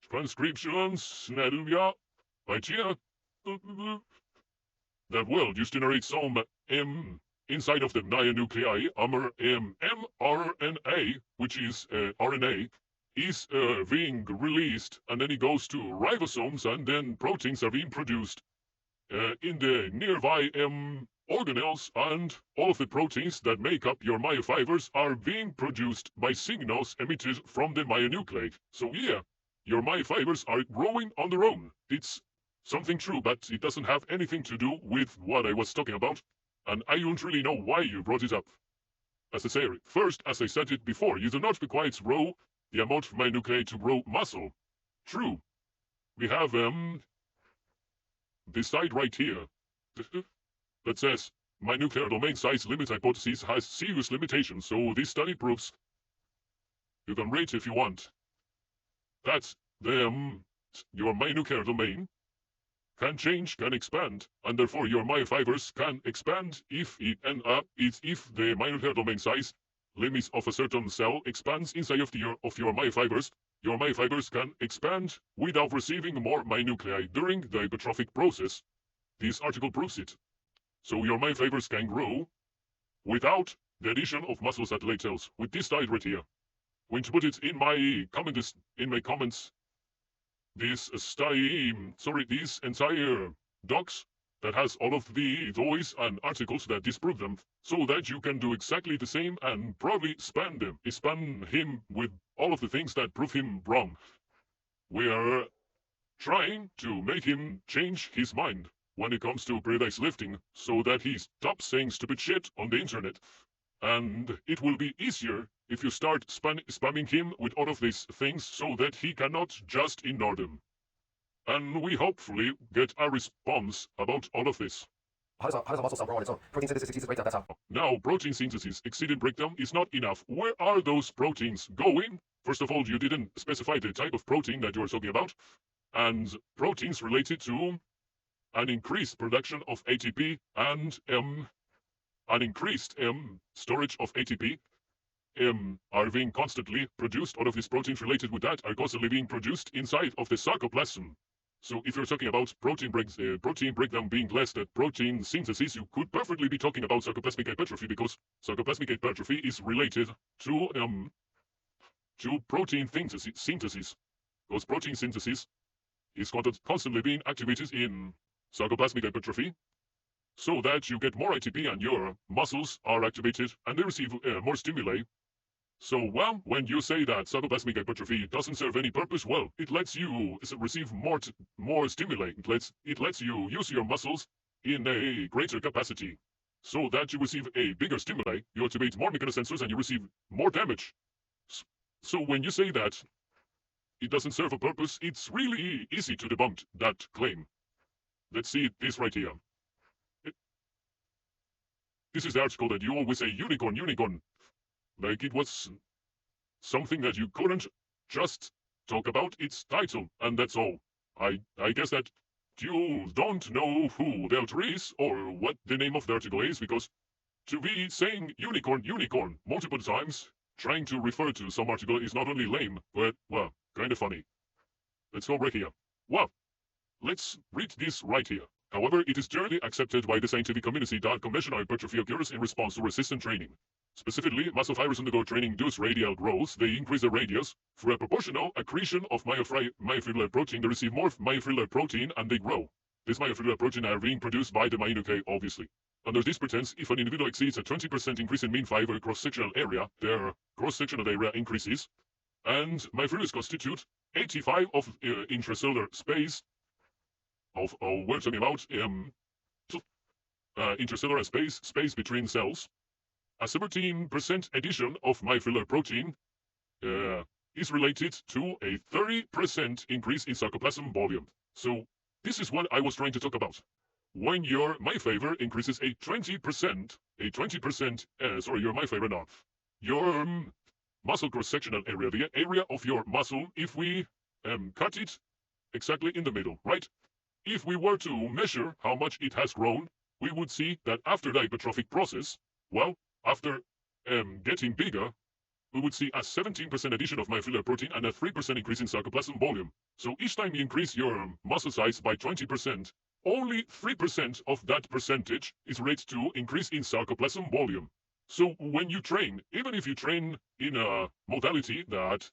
transcriptions, right here, that will just generate some inside of the nuclei, mRNA, which is RNA, is being released, and then it goes to ribosomes, and then proteins are being produced in the nearby organelles, and all of the proteins that make up your myofibers are being produced by signals emitted from the myonuclei. So yeah, your myofibers are growing on their own. It's something true, but it doesn't have anything to do with what I was talking about, and I don't really know why you brought it up. As I say, first, as I said it before, you do not require to grow the amount of myonuclei to grow muscle. True. We have this side right here that says myonuclear domain size limit hypothesis has serious limitations, so this study proves, you can rate if you want, that your myonuclear domain can change, can expand, and therefore your myofibers can expand if the myonuclear domain size limits of a certain cell expands inside of your myofibers. Your myofibers can expand without receiving more myonuclei during the hypertrophic process. This article proves it. So your myofibers can grow without the addition of muscle satellite cells. With this slide right here, going to put it in my comments. This entire docs that has all of the toys and articles that disprove them, so that you can do exactly the same and probably spam him with all of the things that prove him wrong. We are trying to make him change his mind when it comes to periodized lifting, so that he stops saying stupid shit on the internet. And it will be easier if you start spamming him with all of these things, so that he cannot just ignore them. And we hopefully get a response about all of this. How does a muscle cell grow on its own? Protein synthesis exceeds breakdown, that's how. Now, protein synthesis exceeded breakdown is not enough. Where are those proteins going? First of all, you didn't specify the type of protein that you are talking about. And proteins related to an increased production of ATP and an increased storage of ATP are being constantly produced. All of these proteins related with that are constantly being produced inside of the sarcoplasm. So if you're talking about protein breakdown being less than protein synthesis, you could perfectly be talking about sarcoplasmic hypertrophy, because sarcoplasmic hypertrophy is related to protein synthesis. Because protein synthesis is constantly being activated in sarcoplasmic hypertrophy, so that you get more ATP and your muscles are activated and they receive more stimuli. So, well, when you say that sarcoplasmic hypertrophy doesn't serve any purpose, well, it lets you receive more stimuli. It lets you use your muscles in a greater capacity, so that you receive a bigger stimuli, you activate more mechanosensors, and you receive more damage. So when you say that it doesn't serve a purpose, it's really easy to debunk that claim. Let's see this right here. This is the article that you always say, unicorn. Like it was something that you couldn't just talk about its title, and that's all. I guess that you don't know who the author is, or what the name of the article is, because to be saying unicorn multiple times, trying to refer to some article is not only lame, but, well, kind of funny. Let's go right here. Well, let's read this right here. However, it is generally accepted by the scientific community that conventional hypertrophy occurs in response to resistant training. Specifically, muscle fibers undergo training-induced radial growth. They increase their radius. Through a proportional accretion of myofibrillar protein, they receive more myofibrillar protein and they grow. This myofibrillar protein are being produced by the myonuclei, obviously. Under this pretense, if an individual exceeds a 20% increase in mean fiber cross-sectional area, their cross-sectional area increases, and myofibrils constitute 85% of intracellular space. We're talking about intracellular space between cells. A 17% addition of myofibrillar protein is related to a 30% increase in sarcoplasm volume. So this is what I was trying to talk about. When your myofiber increases your myofiber muscle cross-sectional area, the area of your muscle, if we cut it exactly in the middle, right? If we were to measure how much it has grown, we would see that after the hypertrophic process, well, after getting bigger, we would see a 17% addition of myofibrillar protein and a 3% increase in sarcoplasm volume. So each time you increase your muscle size by 20%, only 3% of that percentage is related to increase in sarcoplasm volume. So when you train, even if you train in a modality that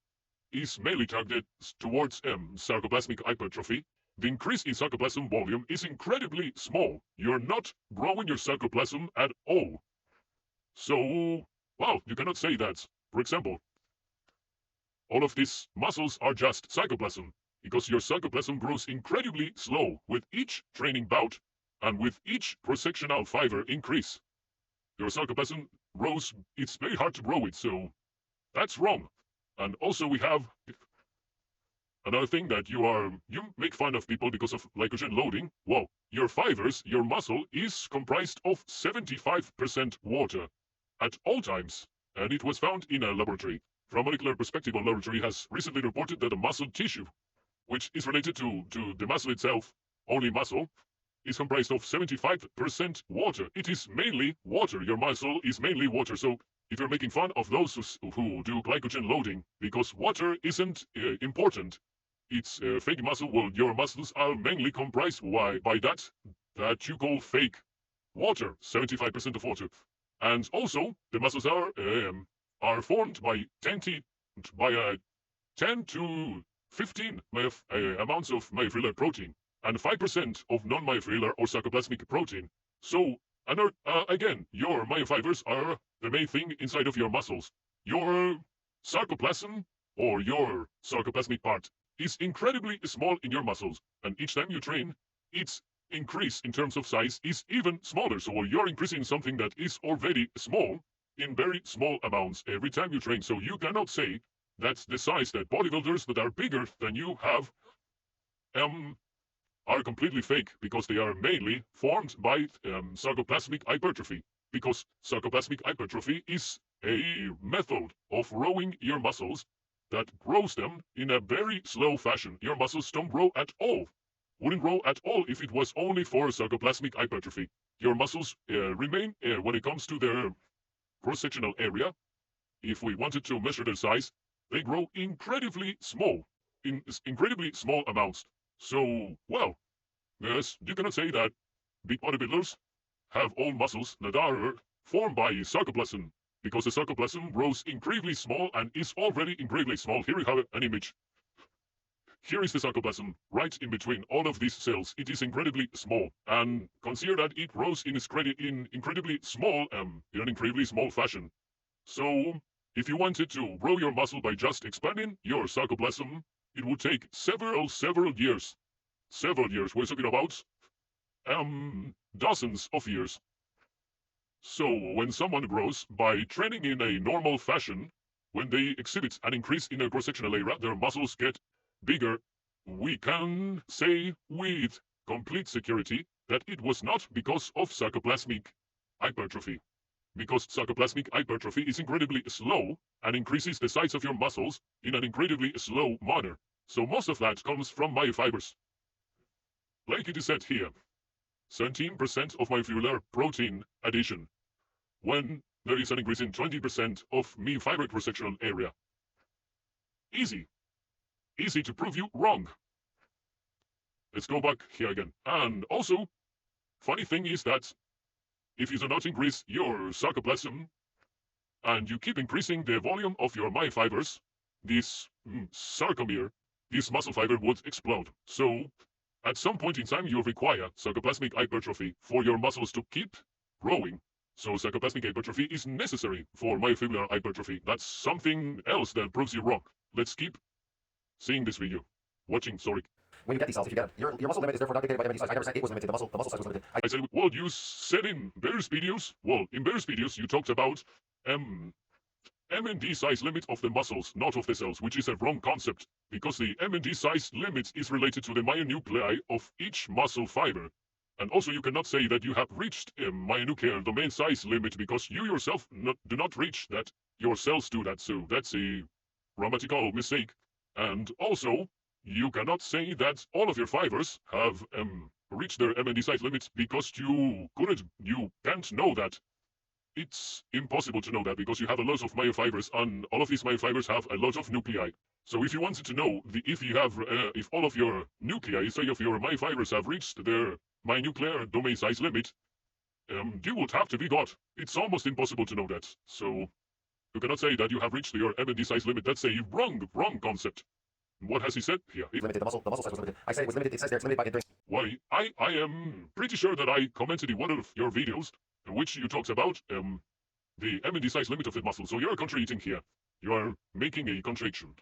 is mainly targeted towards sarcoplasmic hypertrophy, the increase in sarcoplasm volume is incredibly small. You're not growing your sarcoplasm at all. So, well, you cannot say that. For example, all of these muscles are just sarcoplasm, because your sarcoplasm grows incredibly slow with each training bout and with each cross-sectional fiber increase. Your sarcoplasm grows, it's very hard to grow it, so that's wrong. And also we have another thing that you make fun of people because of glycogen loading. Well, your fibers, your muscle is comprised of 75% water at all times. And it was found in a laboratory. From a molecular perspective, a laboratory has recently reported that the muscle tissue, which is related to the muscle itself, only muscle, is comprised of 75% water. It is mainly water. Your muscle is mainly water. So if you're making fun of those who do glycogen loading, because water isn't important, it's fake muscle, well, your muscles are mainly comprised by that you call fake water, 75% of water. And also, the muscles are formed by 10 to 15 amounts of myofibrillar protein and 5% of non-myofibrillar or sarcoplasmic protein. So, again, your myofibers are the main thing inside of your muscles. Your sarcoplasm, or your sarcoplasmic part, is incredibly small in your muscles, and each time you train, its increase in terms of size is even smaller. So you're increasing something that is already small in very small amounts every time you train. So you cannot say that the size that bodybuilders that are bigger than you have are completely fake, because they are mainly formed by sarcoplasmic hypertrophy. Because sarcoplasmic hypertrophy is a method of growing your muscles that grows them in a very slow fashion. Your muscles don't grow at all. Wouldn't grow at all if it was only for sarcoplasmic hypertrophy. Your muscles remain, when it comes to their cross-sectional area, if we wanted to measure their size, they grow incredibly small, in incredibly small amounts. So, well, yes, you cannot say that big bodybuilders have all muscles that are formed by sarcoplasm, because the sarcoplasm grows incredibly small and is already incredibly small. Here we have an image. Here is the sarcoplasm, right in between all of these cells. It is incredibly small, and consider that it grows in incredibly small, in an incredibly small fashion. So, if you wanted to grow your muscle by just expanding your sarcoplasm, it would take several years. Several years. We're talking about dozens of years. So, when someone grows by training in a normal fashion, when they exhibit an increase in their cross-sectional area, their muscles get bigger. We can say with complete security that it was not because of sarcoplasmic hypertrophy. Because sarcoplasmic hypertrophy is incredibly slow and increases the size of your muscles in an incredibly slow manner. So most of that comes from myofibers. Like it is said here, 17% of myofibrillar protein addition when there is an increase in 20% of myofiber cross-sectional area. Easy. Easy to prove you wrong. Let's go back here again. And also, funny thing is that if you do not increase your sarcoplasm and you keep increasing the volume of your myofibers, this sarcomere, this muscle fiber would explode. So, at some point in time, you require sarcoplasmic hypertrophy for your muscles to keep growing. So sarcoplasmic hypertrophy is necessary for myofibrillar hypertrophy. That's something else that proves you wrong. Let's keep seeing this video. Watching, sorry. When you get these cells, if you get them, your muscle limit is therefore not dictated by MND size. I never said it was limited. The muscle size was limited. I said, well, you said in various videos, you talked about MND size limit of the muscles, not of the cells, which is a wrong concept, because the MND size limit is related to the myonuclei of each muscle fiber. And also you cannot say that you have reached a myonuclear domain size limit, because you yourself do not reach that your cells do that, so that's a grammatical mistake. And also, you cannot say that all of your fibers have reached their MND size limits because you can't know that. It's impossible to know that because you have a lot of myofibers, and all of these myofibers have a lot of nuclei. So if you wanted to know if all of your nuclei, say of your myofibers, have reached their mynuclear domain size limit, you would have to be God. It's almost impossible to know that. So you cannot say that you have reached your MND size limit. That's a wrong concept. What has he said here? Limited. The muscle size was limited. I said it was limited. It says there it's limited by entering. Why, I am pretty sure that I commented in one of your videos in which you talked about the MND size limit of the muscle. So you're contradicting here. You are making a contradiction.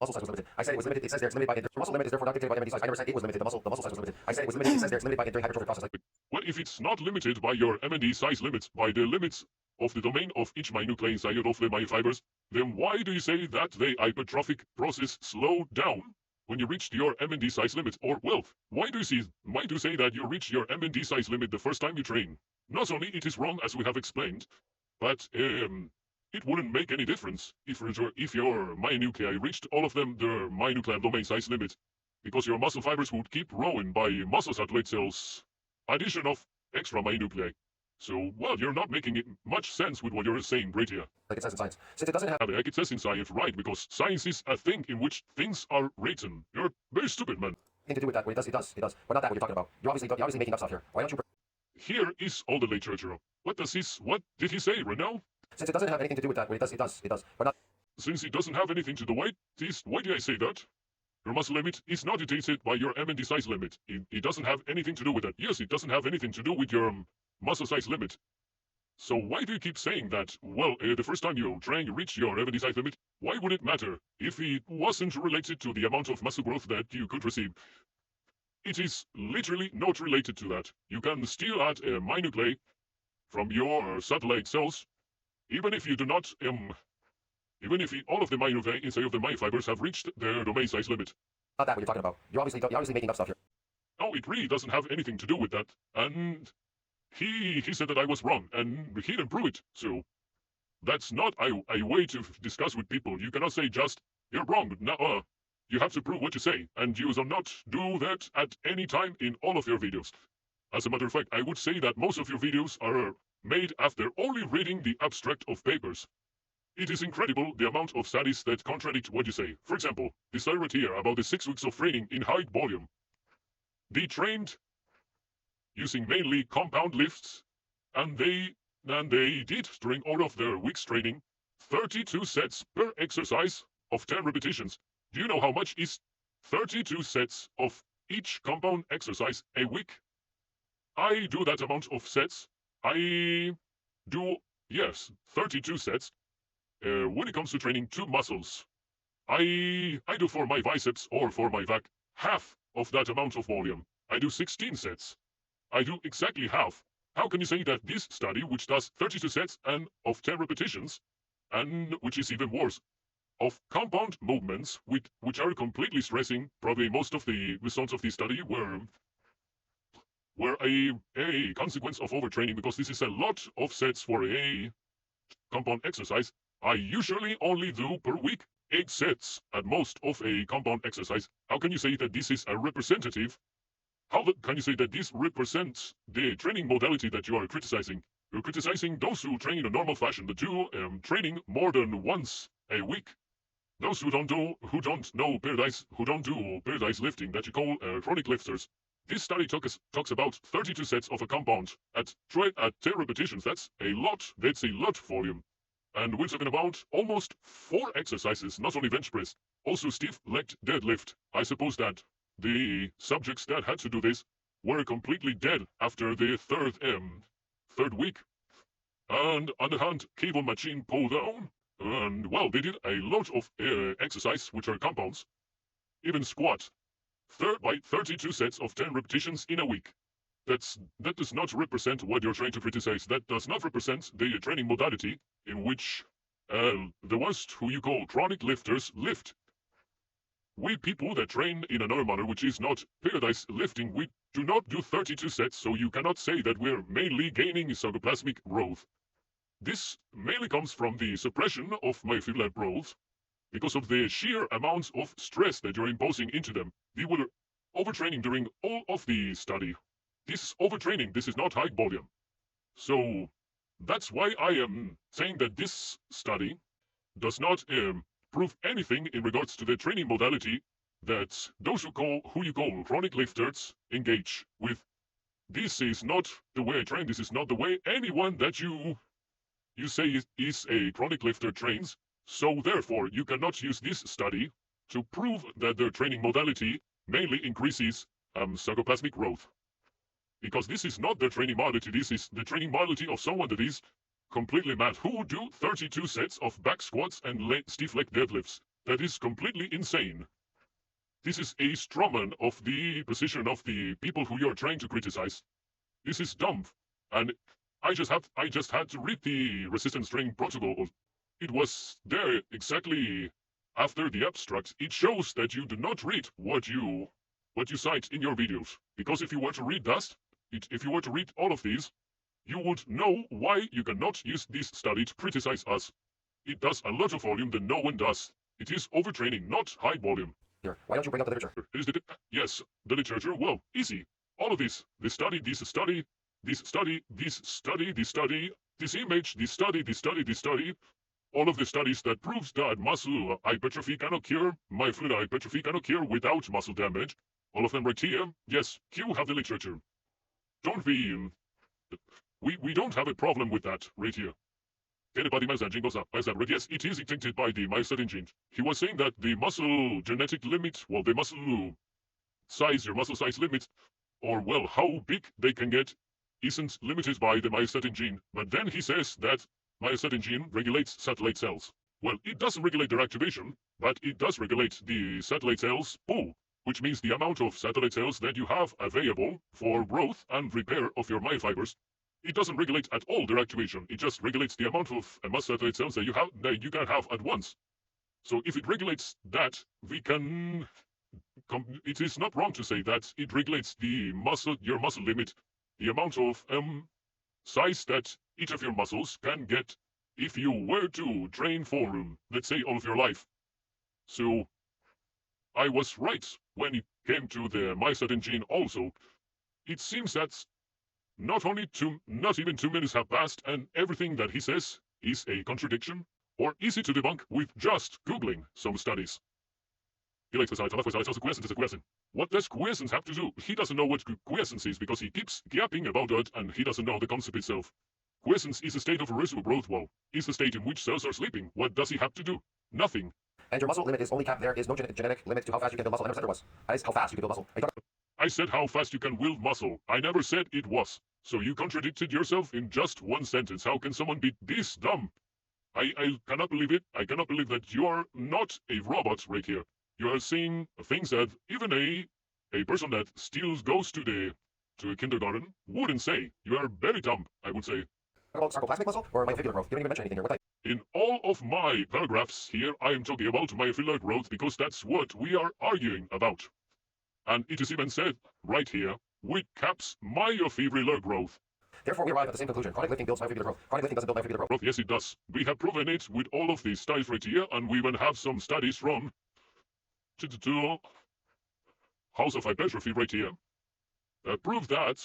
Muscle size was limited. I said it was limited. It says there it's limited by entering. Muscle limit is therefore not dictated by MND size. I never said it was limited. The muscle size was limited. I said it was limited. It says there it's limited by entering hypertrophic process. Well, if it's not limited by your MND size limits, by the limits of the domain of each mynuclein inside of the myofibers, then why do you say that the hypertrophic process slowed down when you reached your MND size limit? Or, well, why do you say that you reach your MND size limit the first time you train? Not only it is wrong, as we have explained, but it wouldn't make any difference if your myonuclei reached all of them their mynuclear domain size limit, because your muscle fibers would keep growing by muscle satellite cells addition of extra myonuclei. So, well, you're not making it much sense with what you're saying right here. Like it says in science. Since it doesn't have Like it says in science, right, because science is a thing in which things are written. You're very stupid, man. anything to do with that, it does. But not that what you're talking about. You're obviously making up stuff here. Why don't you? Here is all the literature. What did he say right now? Since it doesn't have anything to do with that, it does. But not. Since it doesn't have anything to do with this, why did I say that? Your muscle limit is not dictated by your MND size limit. It doesn't have anything to do with that. Yes, it doesn't have anything to do with your muscle size limit. So why do you keep saying that, well, the first time you try and reach your MND size limit, why would it matter if it wasn't related to the amount of muscle growth that you could receive? It is literally not related to that. You can still add a mynuclei from your satellite cells, even if you do not, even if all of the mynuclei inside of the myofibers have reached their domain size limit. Not that what you're talking about. You're obviously making up stuff here. No, it really doesn't have anything to do with that. And he said that I was wrong, and he didn't prove it. So that's not a way to discuss with people. You cannot say just, you're wrong, no, you have to prove what you say, and you will not do that at any time in all of your videos. As a matter of fact, I would say that most of your videos are made after only reading the abstract of papers. It is incredible the amount of studies that contradict what you say. For example, this study right here about the 6 weeks of training in high volume. They trained using mainly compound lifts, and they did, during all of their weeks training, 32 sets per exercise of 10 repetitions. Do you know how much is 32 sets of each compound exercise a week? I do that amount of sets. I do, yes, 32 sets. When it comes to training two muscles, I do for my biceps or for my back half of that amount of volume. I do 16 sets. I do exactly half. How can you say that this study, which does 32 sets and of 10 repetitions, and which is even worse, of compound movements which are completely stressing, probably most of the results of this study were a consequence of overtraining, because this is a lot of sets for a compound exercise. I usually only do per week 8 sets at most of a compound exercise. How can you say that this is a representative? How can you say that this represents the training modality that you are criticizing? You're criticizing those who train in a normal fashion, the two training more than once a week. Those who don't do periodized lifting that you call chronic lifters. This study talks about 32 sets of a compound at 10 repetitions. That's a lot. That's a lot volume. And we're talking about almost 4 exercises, not only bench press, also stiff-legged deadlift. I suppose that the subjects that had to do this were completely dead after the third week. And on the hand, cable machine pull down. And, well, they did a lot of exercise, which are compounds. Even squat. By 32 sets of 10 repetitions in a week. That does not represent what you're trying to criticize. That does not represent the training modality in which the ones who you call chronic lifters lift. We people that train in another manner, which is not periodized lifting, we do not do 32 sets, so you cannot say that we're mainly gaining sarcoplasmic growth. This mainly comes from the suppression of myofibrillar growth because of the sheer amounts of stress that you're imposing into them. They were overtraining during all of the study. This is overtraining, this is not high volume. So that's why I am saying that this study does not prove anything in regards to the training modality that those who you call chronic lifters engage with. This is not the way I train. This is not the way anyone that you say is a chronic lifter trains. So therefore, you cannot use this study to prove that their training modality mainly increases sarcoplasmic growth. Because this is not the training modality, this is the training modality of someone that is completely mad, who do 32 sets of back squats and stiff leg deadlifts. That is completely insane. This is a strawman of the position of the people who you're trying to criticize. This is dumb. And I just had to read the resistance training protocol. It was there exactly after the abstract. It shows that you do not read what you cite in your videos. Because if you were to read that, if you were to read all of these, you would know why you cannot use this study to criticize us. It does a lot of volume that no one does. It is overtraining, not high volume. Here, why don't you bring up the literature? Yes, the literature. Well, easy. All of this. This study, this study, this study, this study, this study, this image, this study, this study, this study. All of the studies that proves that muscle hypertrophy can occur, myofibrillar hypertrophy can occur without muscle damage. All of them right here. Yes, you have the literature. Don't be... We don't have a problem with that right here. Okay, the body myostatin gene goes up. Myostatin, yes, it is dictated by the myostatin gene. He was saying that the muscle genetic limit, well, the muscle size, your muscle size limit, or well, how big they can get, isn't limited by the myostatin gene. But then he says that myostatin gene regulates satellite cells. Well, it doesn't regulate their activation, but it does regulate the satellite cells pool, which means the amount of satellite cells that you have available for growth and repair of your myofibers. It doesn't regulate at all their activation. It just regulates the amount of muscle satellite cells that you can have at once. So if it regulates that, we can... it is not wrong to say that it regulates the your muscle limit, the amount of size that each of your muscles can get if you were to train for, let's say, all of your life. So I was right when it came to the myostatin gene also. It seems that not even 2 minutes have passed and everything that he says is a contradiction or easy to debunk with just Googling some studies. He likes the side, also quiescence is a quiescence. What does quiescence have to do? He doesn't know what quiescence is because he keeps yapping about it and he doesn't know the concept itself. Quiescence is a state of irreversible growth. Well, is the state in which cells are sleeping. What does he have to do? Nothing. And your muscle limit is only capped. There is no genetic limit to how fast you can build muscle. I never said there was. That is how fast you can build muscle. I said how fast you can build muscle. I never said it was. So you contradicted yourself in just one sentence. How can someone be this dumb? I cannot believe it. I cannot believe that you are not a robot right here. You are saying things that even a person that still goes to a kindergarten wouldn't say. You are very dumb, I would say. About sarcoplasmic muscle or myofibrillar growth? You don't even mention anything here. What type? In all of my paragraphs here, I am talking about myofibrillar growth because that's what we are arguing about. And it is even said right here, with caps myofibrillar growth. Therefore, we arrive at the same conclusion. Chronic lifting builds myofibrillar growth. Chronic lifting doesn't build myofibrillar growth. Yes, it does. We have proven it with all of these studies right here, and we even have some studies from House of Hypertrophy right here that prove that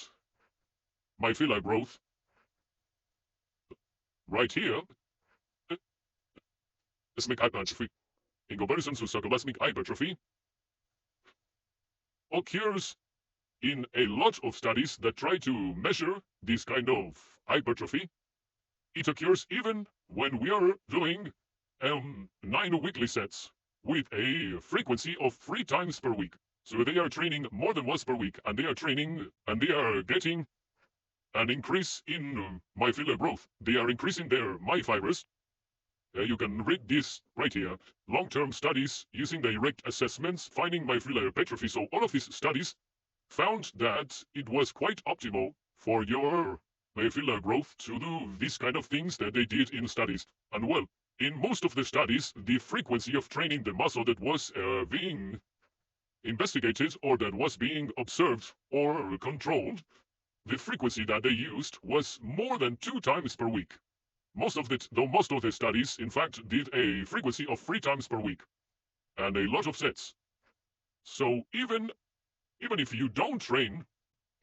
myofibrillar growth right here sarcoplasmic hypertrophy in comparison to sarcoplasmic hypertrophy occurs in a lot of studies that try to measure this kind of hypertrophy. It occurs even when we are doing 9 weekly sets with a frequency of 3 times per week. So they are training more than once per week, and they are training and they are getting an increase in myofibrillar growth. They are increasing their myofibers. You can read this right here. Long-term studies using direct assessments, finding myofibrillar hypertrophy. So all of these studies found that it was quite optimal for your myofibrillar growth to do these kind of things that they did in studies. And well, in most of the studies, the frequency of training the muscle that was being investigated or that was being observed or controlled, the frequency that they used was more than 2 times per week. most of the studies, in fact, did a frequency of 3 times per week, and a lot of sets. So even if you don't train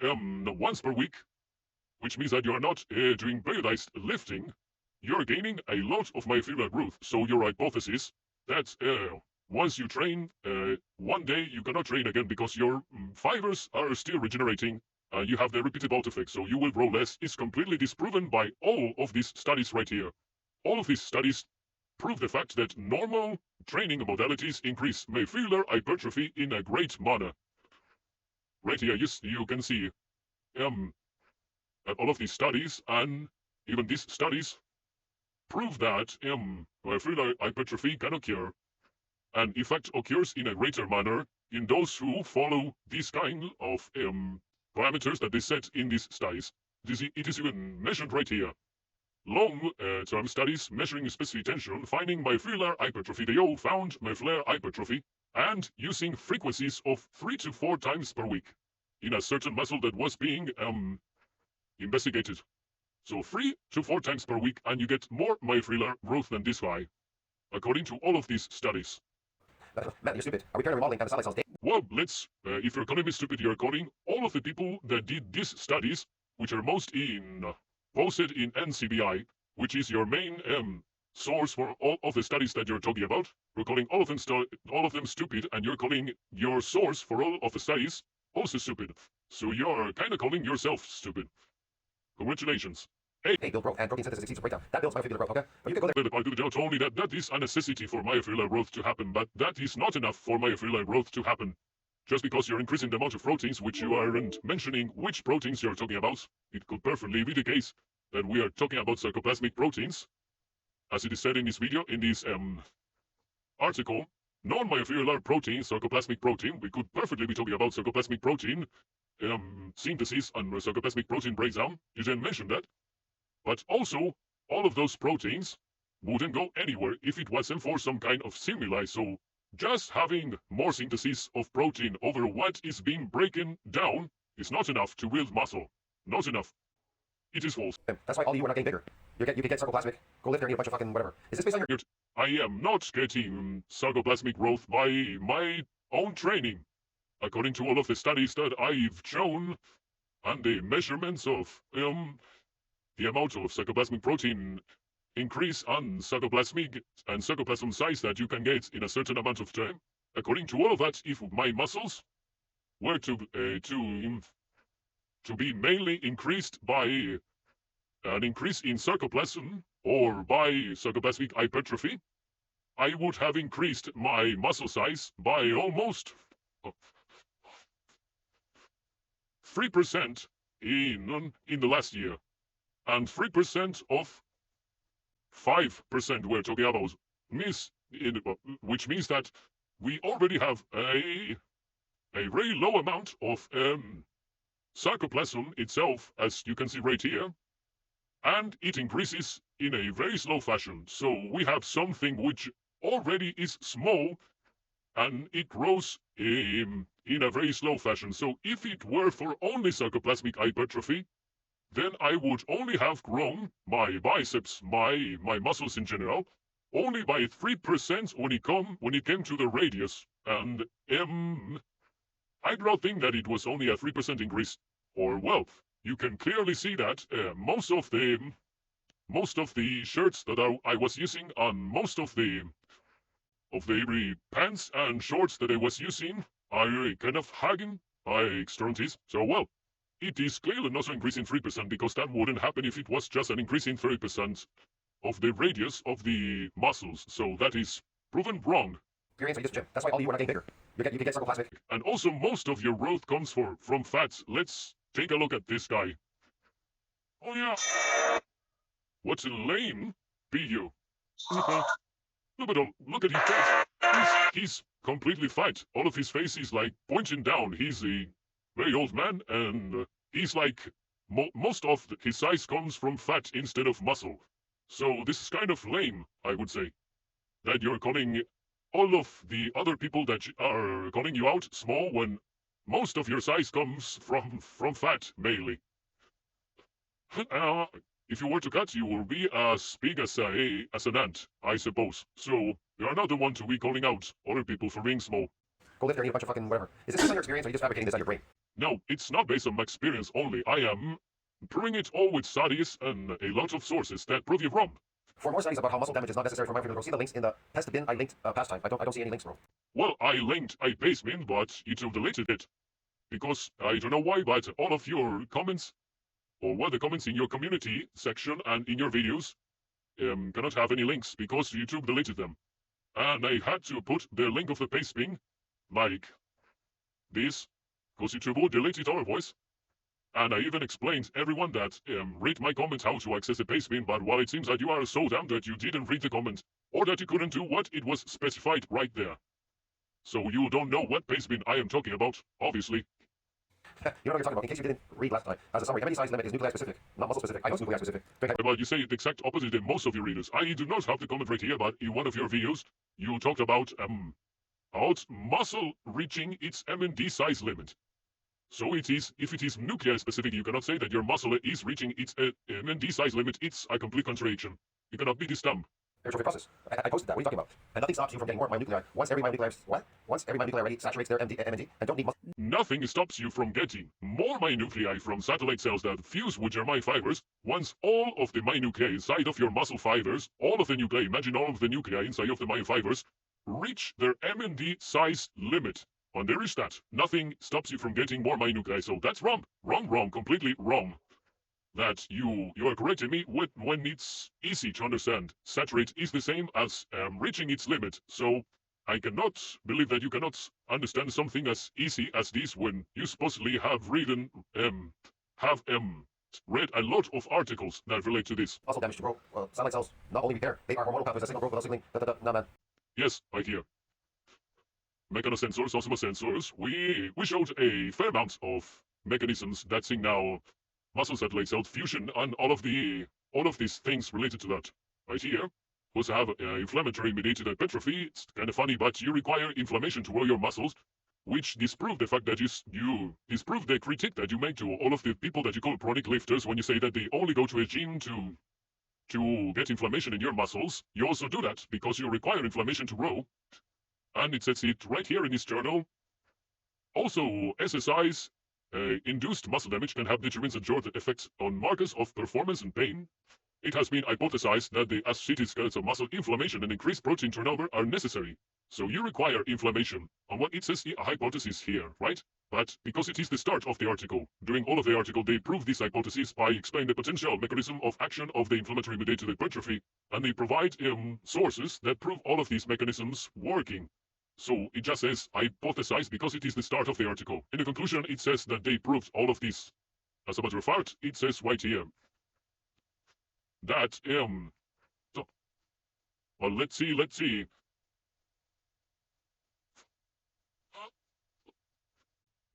once per week, which means that you are not doing periodized lifting, you're gaining a lot of myofibrillar growth. So your hypothesis that once you train, one day you cannot train again because your fibers are still regenerating. You have the repeated bout effect, so you will grow less, is completely disproven by all of these studies right here. All of these studies prove the fact that normal training modalities increase myofibrillar hypertrophy in a great manner. Right here, you can see all of these studies, and even these studies prove that myofibrillar hypertrophy can occur, and in fact occurs in a greater manner in those who follow these kind of parameters that they set in these studies. It is even mentioned right here. Long-term studies measuring specific tension, finding myofibrillar hypertrophy. They all found myofibrillar hypertrophy and using frequencies of 3 to 4 times per week in a certain muscle that was being investigated. So 3 to 4 times per week, and you get more myofibrillar growth than this guy, according to all of these studies. Matt, you're stupid. Are we parallel remodeling down the satellite cells? Well, let's, if you're calling me stupid, you're calling all of the people that did these studies, which are most posted in NCBI, which is your main source for all of the studies that you're talking about. We're calling all of them stupid, and you're calling your source for all of the studies also stupid. So you're kind of calling yourself stupid. Congratulations. Hey, build growth and protein synthesis exceeds breakdown. That builds myofibrillar growth, okay? But you could go there. I do told me that is a necessity for myofibrillar growth to happen, but that is not enough for myofibrillar growth to happen. Just because you're increasing the amount of proteins, which you aren't mentioning which proteins you're talking about, it could perfectly be the case that we are talking about sarcoplasmic proteins. As it is said in this video, in this article, non-myofibrillar protein, sarcoplasmic protein, we could perfectly be talking about sarcoplasmic protein synthesis and sarcoplasmic protein breakdown. You didn't mention that. But also, all of those proteins wouldn't go anywhere if it wasn't for some kind of stimuli. So just having more synthesis of protein over what is being broken down is not enough to build muscle. Not enough. It is false. That's why all of you are not getting bigger. You can get sarcoplasmic. Go live there and eat a bunch of fucking whatever. Is this based on your... I am not getting sarcoplasmic growth by my own training. According to all of the studies that I've shown, and the measurements of the amount of sarcoplasmic protein increase on sarcoplasmic and sarcoplasm size that you can get in a certain amount of time. According to all of that, if my muscles were to be mainly increased by an increase in sarcoplasm or by sarcoplasmic hypertrophy, I would have increased my muscle size by almost 3% in the last year. And 3% of 5% we're talking about, which means that we already have a very low amount of sarcoplasm itself, as you can see right here, and it increases in a very slow fashion. So we have something which already is small, and it grows in a very slow fashion. So if it were for only sarcoplasmic hypertrophy, then I would only have grown my biceps, my muscles in general, only by 3% when it came to the radius. And I'd rather think that it was only a 3% increase. Or well, you can clearly see that most of the shirts that I was using, on most of the pants and shorts that I was using, are kind of hugging by extremities. So well, it is clearly not increasing 3% because that wouldn't happen if it was just an increase in 30% of the radius of the muscles. So that is proven wrong. Experience when you use the gym. That's why all of you are not getting bigger. You can get sarcoplasmic. And also most of your growth comes from fats. Let's take a look at this guy. Oh yeah. What a lame video. Look at his face. He's completely fat. All of his face is like pointing down. He's a very old man, and he's like most of his size comes from fat instead of muscle. So this is kind of lame, I would say, that you're calling all of the other people that are calling you out small when most of your size comes from fat mainly. if you were to cut, you will be as big as an ant, I suppose. So you are not the one to be calling out other people for being small. Go live there and eat a bunch of fucking whatever. Is this based on your experience, or are you just fabricating this out of your brain? No, it's not based on my experience only. I am proving it all with studies and a lot of sources that prove you wrong. For more studies about how muscle damage is not necessary for myofibrillar growth, see the links in the pest bin I linked past time. I don't see any links, bro. Well, I linked a basement, but YouTube deleted it. Because I don't know why, but all of your comments, or the comments in your community section and in your videos, cannot have any links because YouTube deleted them. And I had to put the link of the paste bin like this, because YouTube would delete it otherwise. And I even explained everyone that read my comment how to access the paste bin, but while it seems that you are so dumb that you didn't read the comment, or that you couldn't do what it was specified right there. So you don't know what paste bin I am talking about, obviously. You know what you're talking about. In case you didn't read last time, as a summary, MND size limit is nuclei specific, not muscle specific. I know it's nuclei specific. But you say the exact opposite in most of your readers. I do not have the comment right here, but in one of your videos, you talked about muscle reaching its MND size limit. So it is, if it is nuclei specific, you cannot say that your muscle is reaching its MND size limit. It's a complete contradiction. You cannot be this dumb. Hypertrophy process. I posted that. What are you talking about? And nothing stops you from getting more myonuclei once every myonuclei already saturates their MND and don't need muscle. Nothing stops you from getting more myonuclei from satellite cells that fuse with your myofibers once all of the myonuclei inside of your muscle fibers, all of the nuclei, imagine all of the nuclei inside of the myofibers, reach their MND size limit. And there is that. Nothing stops you from getting more myonuclei. So that's wrong. Wrong, completely wrong. That you are correcting me when it's easy to understand. Saturate is the same as reaching its limit. So I cannot believe that you cannot understand something as easy as this when you supposedly have read a lot of articles that relate to this. Muscle damage to grow. Satellite cells not only repair, they are hormonal pathways that signal growth without signaling. Nah, man. Yes, right here. Mechanosensors, osmosensors. We showed a fair amount of mechanisms that signal muscle satellite cell fusion and all of these things related to that. Right here, also have inflammatory mediated hypertrophy. It's kind of funny, but you require inflammation to grow your muscles, which disprove the fact that you disprove the critique that you make to all of the people that you call chronic lifters when you say that they only go to a gym to get inflammation in your muscles. You also do that because you require inflammation to grow. And it says it right here in this journal. Also, SSIs, induced muscle damage can have determined adjourned effects on markers of performance and pain. It has been hypothesized that the associated skeletal muscle inflammation and increased protein turnover are necessary. So you require inflammation on what it says a hypothesis here, right? But because it is the start of the article, during all of the article they prove this hypothesis by explaining the potential mechanism of action of the inflammatory mediated hypertrophy, and they provide sources that prove all of these mechanisms working. So it just says hypothesize because it is the start of the article. In the conclusion, it says that they proved all of this. As a matter of fact, it says right here that so, well, let's see.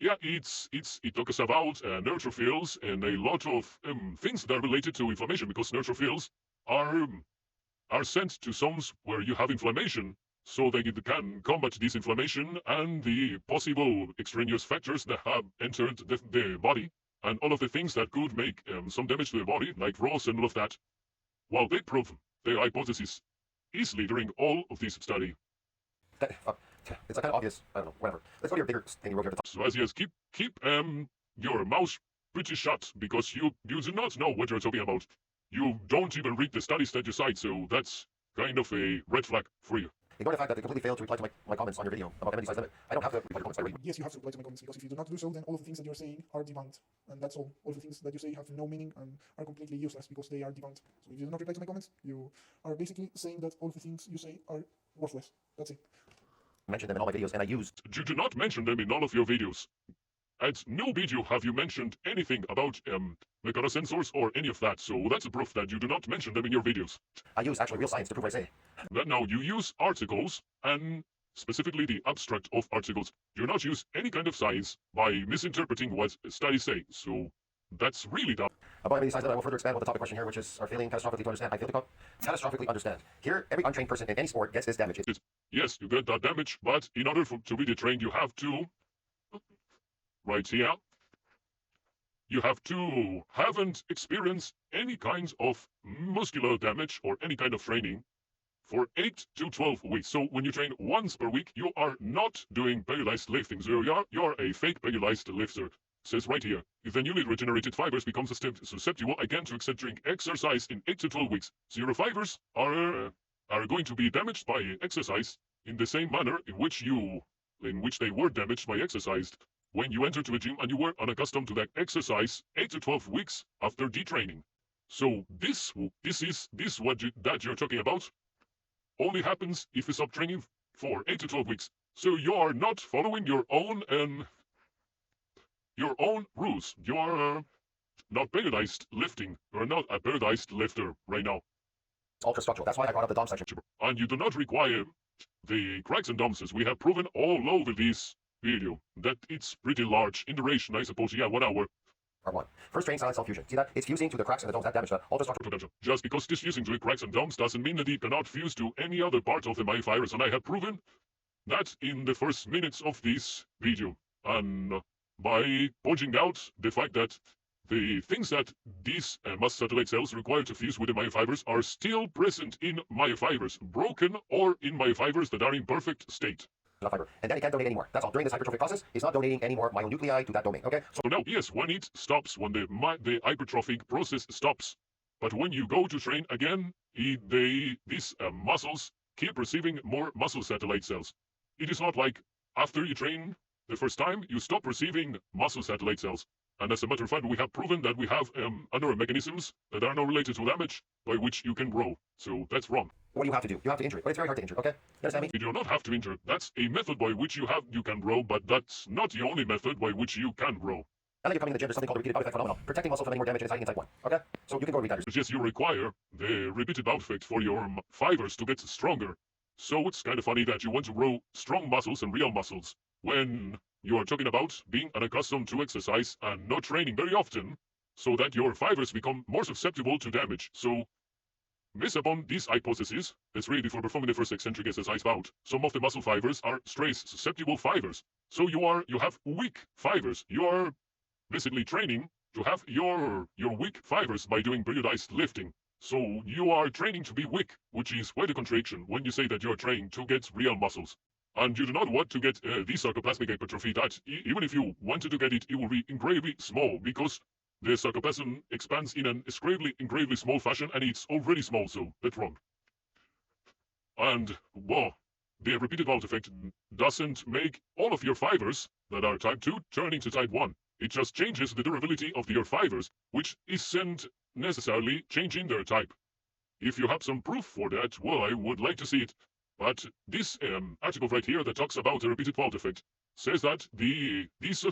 Yeah, it talks about neutrophils and a lot of things that are related to inflammation because neutrophils are sent to zones where you have inflammation, so they can combat this inflammation and the possible extraneous factors that have entered the body and all of the things that could make some damage to the body, like ROS and all of that. While they prove their hypothesis easily during all of this study. It's kind of obvious. I don't know. Whatever. Let's go to your bigger thing you wrote here at the top. So as yes, keep your mouth pretty shut because you do not know what you're talking about. You don't even read the studies that you cite, so that's kind of a red flag for you. Ignore the fact that they completely failed to reply to my comments on your video about MND size limit. I don't have to reply to comments by reading. Yes, you have to reply to my comments because if you do not do so, then all of the things that you're saying are debunked. And that's all. All of the things that you say have no meaning and are completely useless because they are debunked. So if you do not reply to my comments, you are basically saying that all of the things you say are worthless. That's it. Mention them in all my videos, and I used. You do not mention them in all of your videos. At no video have you mentioned anything about mechanosensors or any of that, so that's a proof that you do not mention them in your videos. I use actually real science to prove what I say. Then now you use articles, and specifically the abstract of articles. Do not use any kind of science by misinterpreting what studies say, so that's really dumb. About MND size limit, I will further expand on the topic question here, which is are failing catastrophically to understand. I fail to catastrophically understand. Here, every untrained person in any sport gets this damage. Yes, you get that damage, but in order to be trained, you have to, right here, you have to haven't experienced any kinds of muscular damage or any kind of training for 8 to 12 weeks. So when you train once per week, you are not doing periodized lifting. So you're a fake periodized lifter. Says right here, if the newly regenerated fibers become susceptible again to eccentric exercise in 8 to 12 weeks, so your fibers are going to be damaged by exercise in the same manner in which they were damaged by exercise when you entered to a gym and you were unaccustomed to that exercise 8 to 12 weeks after detraining. So this that you're talking about only happens if you stop training for 8 to 12 weeks. So you are not following your own rules. You are not periodized lifting. You are not a periodized lifter right now. Ultra structural. That's why I brought up the DOM section. And you do not require the cracks and dumps, as we have proven all over this video, that it's pretty large in duration, I suppose. Yeah, 1 hour. Part 1. First train silent self-fusion. See that? It's fusing to the cracks and the domes that damage the ultra structural. Just because it is fusing to the cracks and dumps doesn't mean that it cannot fuse to any other part of the myofibers, and I have proven that in the first minutes of this video. And by pointing out the fact that the things that these mast satellite cells require to fuse with the myofibers are still present in myofibers, broken or in myofibers that are in perfect state. Fiber. And then it can't donate anymore. That's all. During this hypertrophic process, it's not donating any more myonuclei to that domain. Okay? So now, yes, when it stops, when the hypertrophic process stops, but when you go to train again, these muscles keep receiving more muscle satellite cells. It is not like after you train the first time, you stop receiving muscle satellite cells. And as a matter of fact, we have proven that we have other mechanisms that are not related to damage by which you can grow. So that's wrong. What do you have to do? You have to injure it. But it's very hard to injure, okay? You understand me? You do not have to injure. That's a method by which you can grow, but that's not the only method by which you can grow. Now that you're coming to the gym, there's something called the repeated bout effect phenomenon. Protecting muscle from any more damage is hiding in type 1. Okay? So you can go read that yourself. Yes, you require the repeated bout effect for your fibers to get stronger. So it's kind of funny that you want to grow strong muscles and real muscles when you are talking about being unaccustomed to exercise and not training very often, so that your fibers become more susceptible to damage. So, based upon this hypothesis, that's really before performing the first eccentric exercise bout, some of the muscle fibers are stress susceptible fibers. So you have weak fibers. You are basically training to have your weak fibers by doing periodized lifting. So you are training to be weak, which is quite a contradiction when you say that you are training to get real muscles. And you do not want to get the sarcoplasmic hypertrophy that, even if you wanted to get it, it will be incredibly small, because the sarcoplasm expands in an incredibly small fashion, and it's already small, so that's wrong. And, well, the repeated bout effect doesn't make all of your fibers that are type 2 turn into type 1. It just changes the durability of your fibers, which isn't necessarily changing their type. If you have some proof for that, well, I would like to see it. But this article right here that talks about the repeated bout effect says that this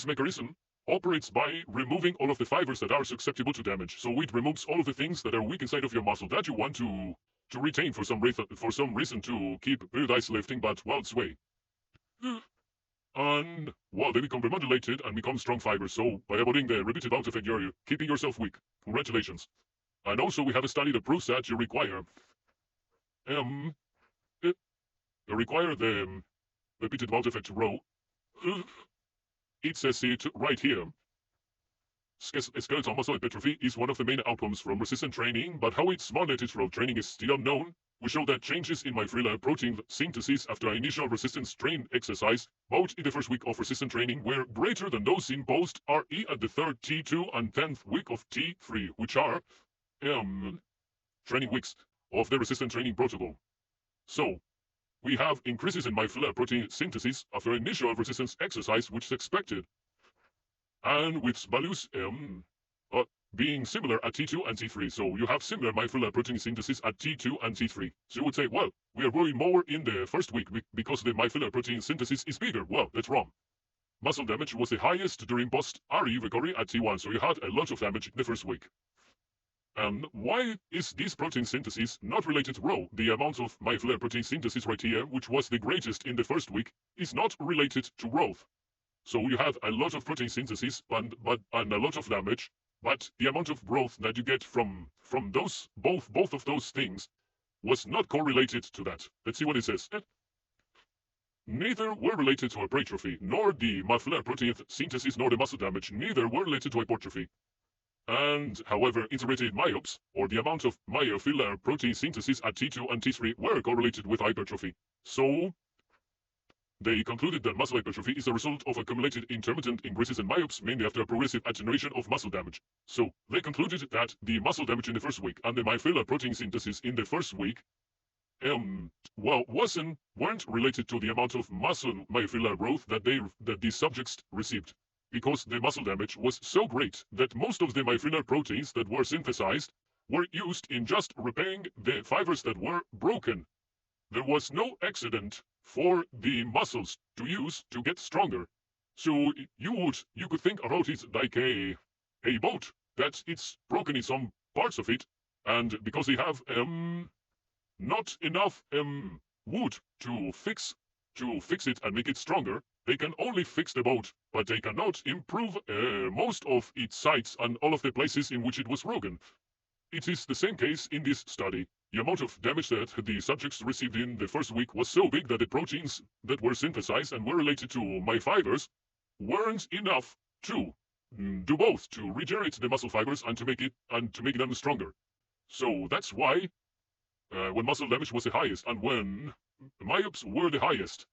mechanism operates by removing all of the fibers that are susceptible to damage. So it removes all of the things that are weak inside of your muscle that you want to retain for some reason to keep periodized lifting, but well, it's way. And, well, they become remodulated and become strong fibers. So by avoiding the repeated bout effect, you're keeping yourself weak. Congratulations. And also we have a study that proves that you require the repeated bout effect row. It says it right here. Skeletal muscle hypertrophy is one of the main outcomes from resistant training, but how its modality row training is still unknown. We show that changes in myofibrillar protein synthesis after initial resistance train exercise, both in the first week of resistant training, were greater than those in post-RE at the 3rd T2 and 10th week of T3, which are training weeks of the resistant training protocol. So, we have increases in myofibrillar protein synthesis after initial resistance exercise, which is expected, and with values being similar at T2 and T3. So you have similar myofibrillar protein synthesis at T2 and T3. So you would say, well, we are growing more in the first week because the myofibrillar protein synthesis is bigger. Well, that's wrong. Muscle damage was the highest during post-RE recovery at T1, so you had a lot of damage in the first week. And why is this protein synthesis not related to ROW? The amount of myofibrillar protein synthesis right here, which was the greatest in the first week, is not related to growth. So you have a lot of protein synthesis and a lot of damage, but the amount of growth that you get from those both of those things was not correlated to that. Let's see what it says. neither were related to hypertrophy, nor the myofibrillar protein synthesis nor the muscle damage, neither were related to hypertrophy. And, however, integrated myopes, or the amount of myofibrillar protein synthesis at T2 and T3 were correlated with hypertrophy. So, they concluded that muscle hypertrophy is a result of accumulated intermittent increases in myopes, mainly after a progressive attenuation of muscle damage. So, they concluded that the muscle damage in the first week and the myofibrillar protein synthesis in the first week weren't related to the amount of muscle myofibrillar growth that these subjects received, because the muscle damage was so great that most of the myofibrillar proteins that were synthesized were used in just repairing the fibers that were broken. There was no accident for the muscles to use to get stronger. So you could think about it like a boat that it's broken in some parts of it, and because they have not enough wood to fix it and make it stronger, they can only fix the boat, but they cannot improve most of its sites and all of the places in which it was broken. It is the same case in this study. The amount of damage that the subjects received in the first week was so big that the proteins that were synthesized and were related to myofibers weren't enough to do both, to regenerate the muscle fibers and to make them stronger. So that's why when muscle damage was the highest and when myopes were the highest,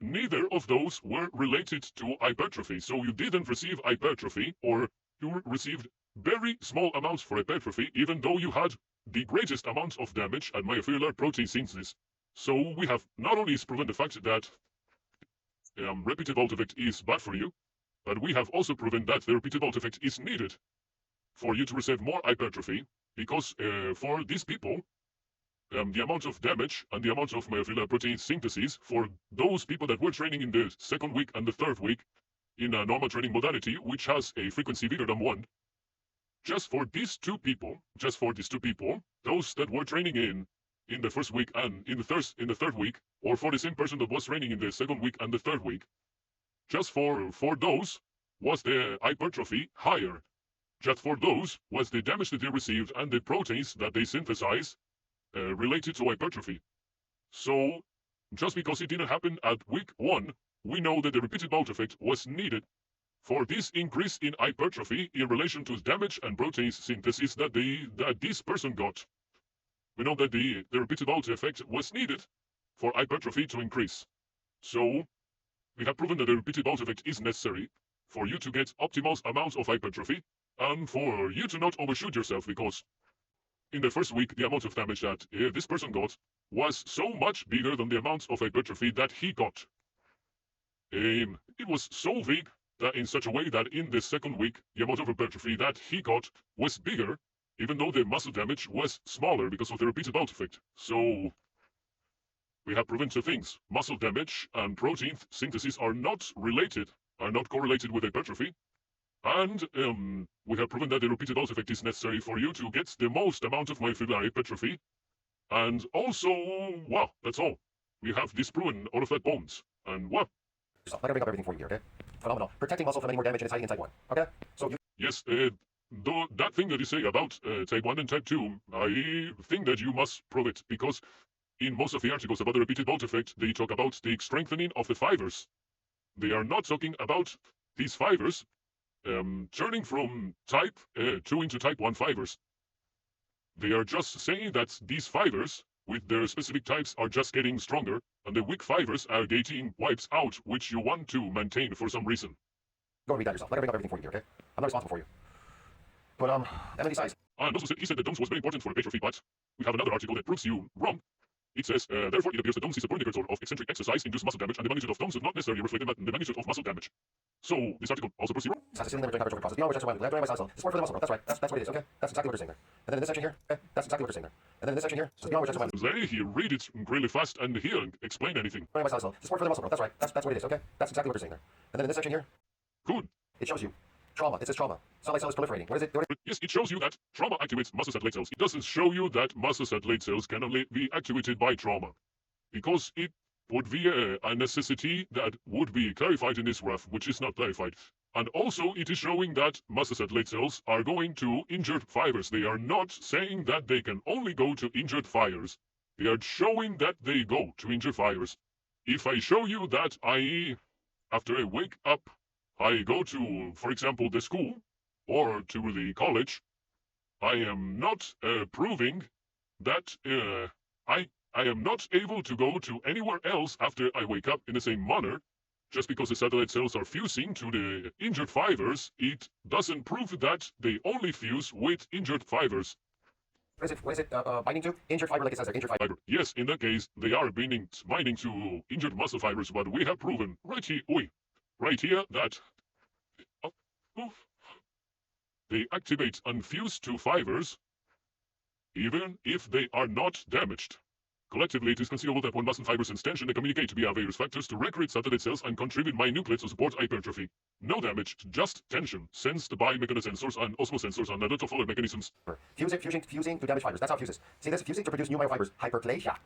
neither of those were related to hypertrophy. So you didn't receive hypertrophy, or you received very small amounts for hypertrophy, even though you had the greatest amount of damage at myofibrillar protein synthesis. So we have not only proven the fact that repeated bolt effect is bad for you, but we have also proven that the repeated bolt effect is needed for you to receive more hypertrophy, because for these people, the amount of damage and the amount of myofibrillar protein synthesis for those people that were training in the second week and the third week in a normal training modality, which has a frequency bigger than 1, just for these two people, those that were training in the first week and in the third week, or for the same person that was training in the second week and the third week, just for those was the hypertrophy higher. Just for those was the damage that they received and the proteins that they synthesized related to hypertrophy. So, just because it didn't happen at week 1, we know that the repeated bout effect was needed for this increase in hypertrophy in relation to damage and protein synthesis that this person got. We know that the repeated bout effect was needed for hypertrophy to increase. So, we have proven that the repeated bout effect is necessary for you to get optimal amounts of hypertrophy and for you to not overshoot yourself, because in the first week, the amount of damage that this person got was so much bigger than the amount of hypertrophy that he got. It was so big that in such a way that in the second week, the amount of hypertrophy that he got was bigger, even though the muscle damage was smaller because of the repeated bout effect. So, we have proven two things. Muscle damage and protein synthesis are not correlated with hypertrophy. And we have proven that the repeated bout effect is necessary for you to get the most amount of myofibrillar hypertrophy. And also, wow, that's all. We have disproven all of that bones. And wow. I'm not gonna bring up everything for you here, okay? Phenomenal. Protecting muscle from any more damage and it's hiding in type 1. Okay? So you... Yes, that thing that you say about type 1 and type 2, I think that you must prove it, because in most of the articles about the repeated bout effect, they talk about the strengthening of the fibers. They are not talking about these fibers turning from type 2 into type 1 fibers. They are just saying that these fibers, with their specific types, are just getting stronger, and the weak fibers are getting wipes out, which you want to maintain for some reason. Go and read that yourself. I'm not gonna bring up everything for you here, okay? I'm not responsible for you. But, MLD size. And also he said that DOMS was very important for hypertrophy, but we have another article that proves you wrong. It says, therefore it appears that DOMS is a indicator of eccentric exercise induced muscle damage, and the magnitude of DOMS does not necessarily reflect the magnitude of muscle damage. So, this article also proves you wrong. That's the ceiling limit during hypertrophy process. Beyond which that's why I'm during my cycle. It's more for the muscle growth. That's right. That's what it is, okay? That's exactly what they're saying there. And then in this section here, okay? That's exactly what they're saying there. And then in this section here, beyond which that's why I'm... He read it really fast and he'll explain anything. During my cycle. It's more for the muscle growth. That's right. That's what it is, okay? That's exactly what they're saying there. And then in this section here... Good. It shows you trauma. It says trauma. Cell is proliferating. What is it? Yes, it shows you that trauma activates muscle-satellite cells. It doesn't show you that muscle-satellite cells can only be activated by trauma, because it would be a necessity that would be clarified in this graph, which is not clarified. And also, it is showing that muscle-satellite cells are going to injured fibers. They are not saying that they can only go to injured fibers. They are showing that they go to injured fibers. if I show you that after I wake up, I go to, for example, the school or to the college, I am not proving that I am not able to go to anywhere else after I wake up in the same manner. Just because the satellite cells are fusing to the injured fibers, it doesn't prove that they only fuse with injured fibers. What is it binding to? Injured fiber, like it says there, injured fiber. Yes, in that case, they are binding to injured muscle fibers, but we have proven right here that they activate and fuse to fibers even if they are not damaged. Collectively, it is conceivable that when muscle fibers sense tension, they communicate via various factors to recreate satellite cells and contribute myonucleates to support hypertrophy. No damage, just tension, sensed by mechanosensors and osmosensors and other follow mechanisms. Fusing to damage fibers. That's how it fuses. See this? Fusing to produce new myofibers. Hyperplasia.